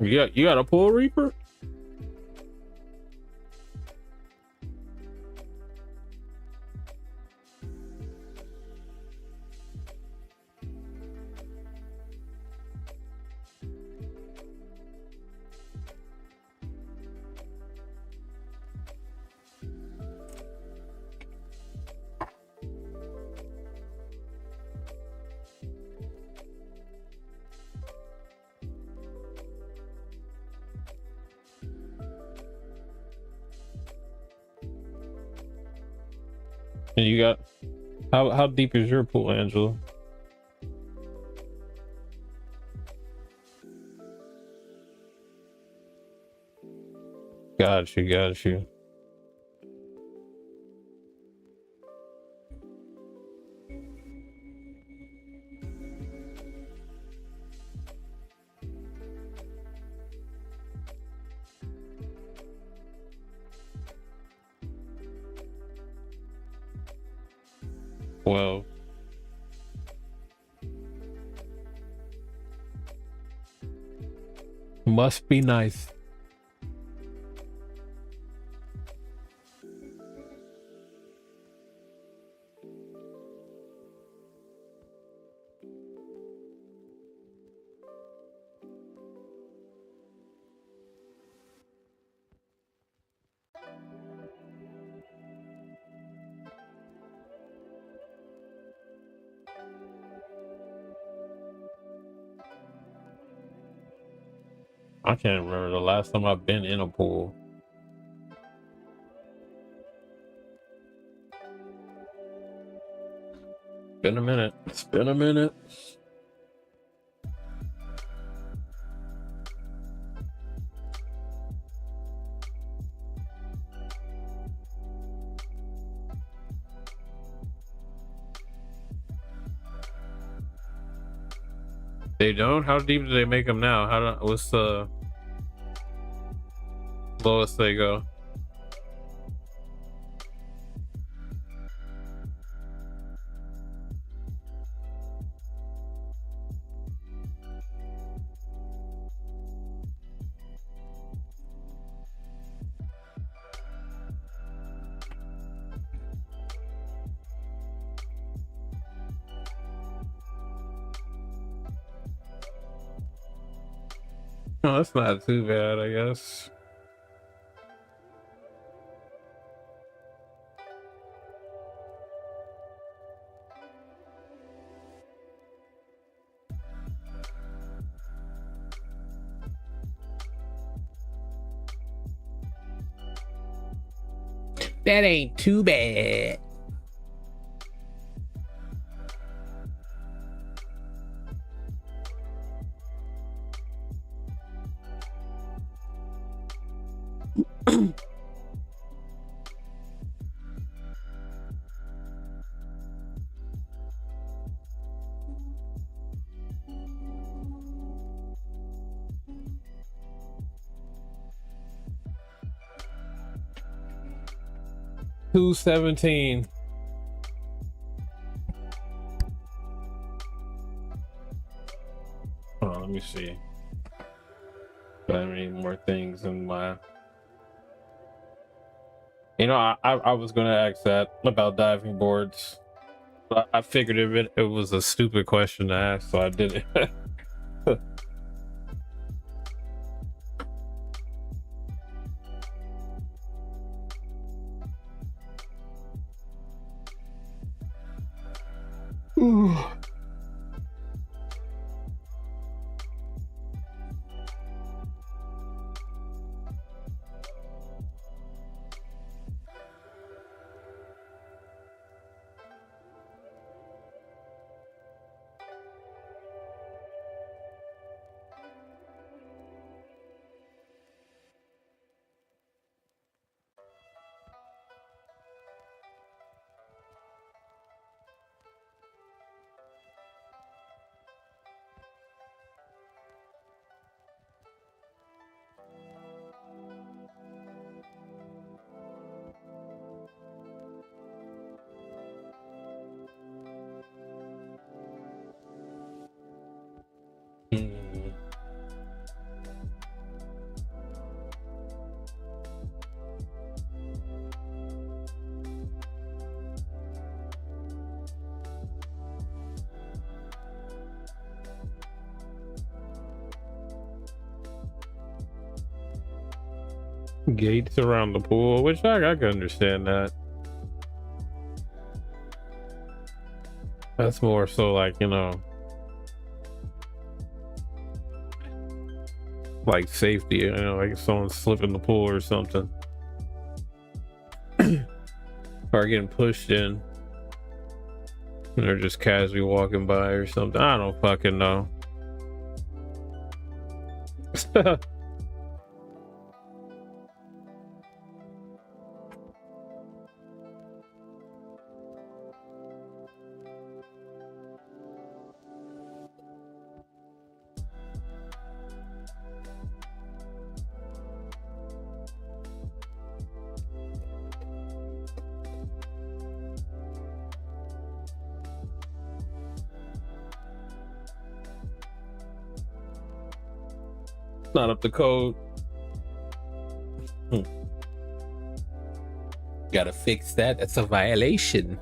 You got a pool reaper? And you got how deep is your pool, Angela? Got you. Well, must be nice. I can't remember the last time I've been in a pool. Been a minute. It's been a minute. They don't? How deep do they make them now? What's the lowest they go? No, that's not too bad, I guess. That ain't too bad. $217. Oh, let me see. Do I have any more things in my? You know, I was gonna ask that about diving boards, but I figured it was a stupid question to ask, so I did it. Ooh. Gates around the pool, which I can understand that. That's more so like, you know, like safety, you know, like if someone's slipping the pool or something. Or getting pushed in. And they're just casually walking by or something. I don't fucking know. Not up to code. Gotta fix that. That's a violation.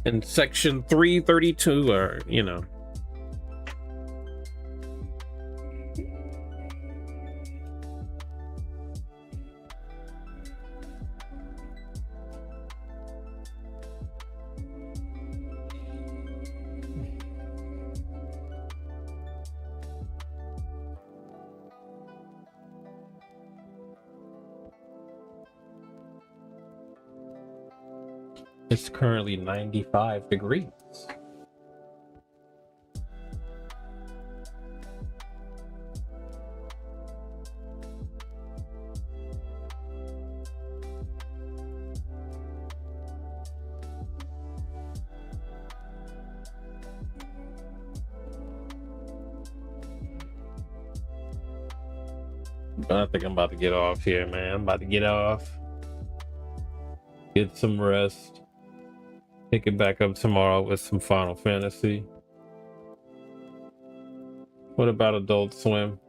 In section 332, or you know. It's currently 95 degrees. But I think I'm about to get off here, man. I'm about to get off. Get some rest. Pick it back up tomorrow with some Final Fantasy. What about Adult Swim?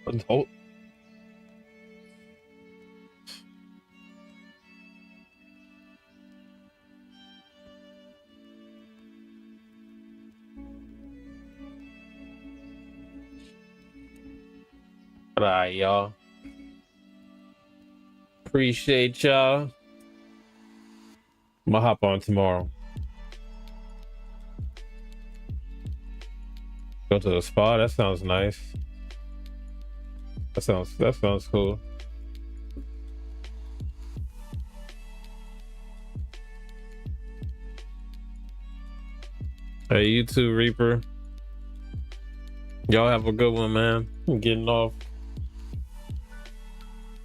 Adult? Alright, y'all. Appreciate y'all. I'm gonna hop on tomorrow. Go to the spa. That sounds nice. That sounds cool. Hey, you too, Reaper. Y'all have a good one, man. I'm getting off.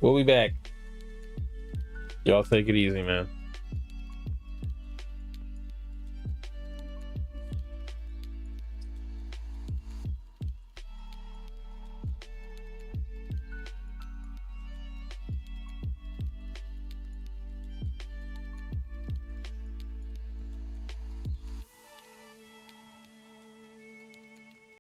We'll be back. Y'all take it easy, man.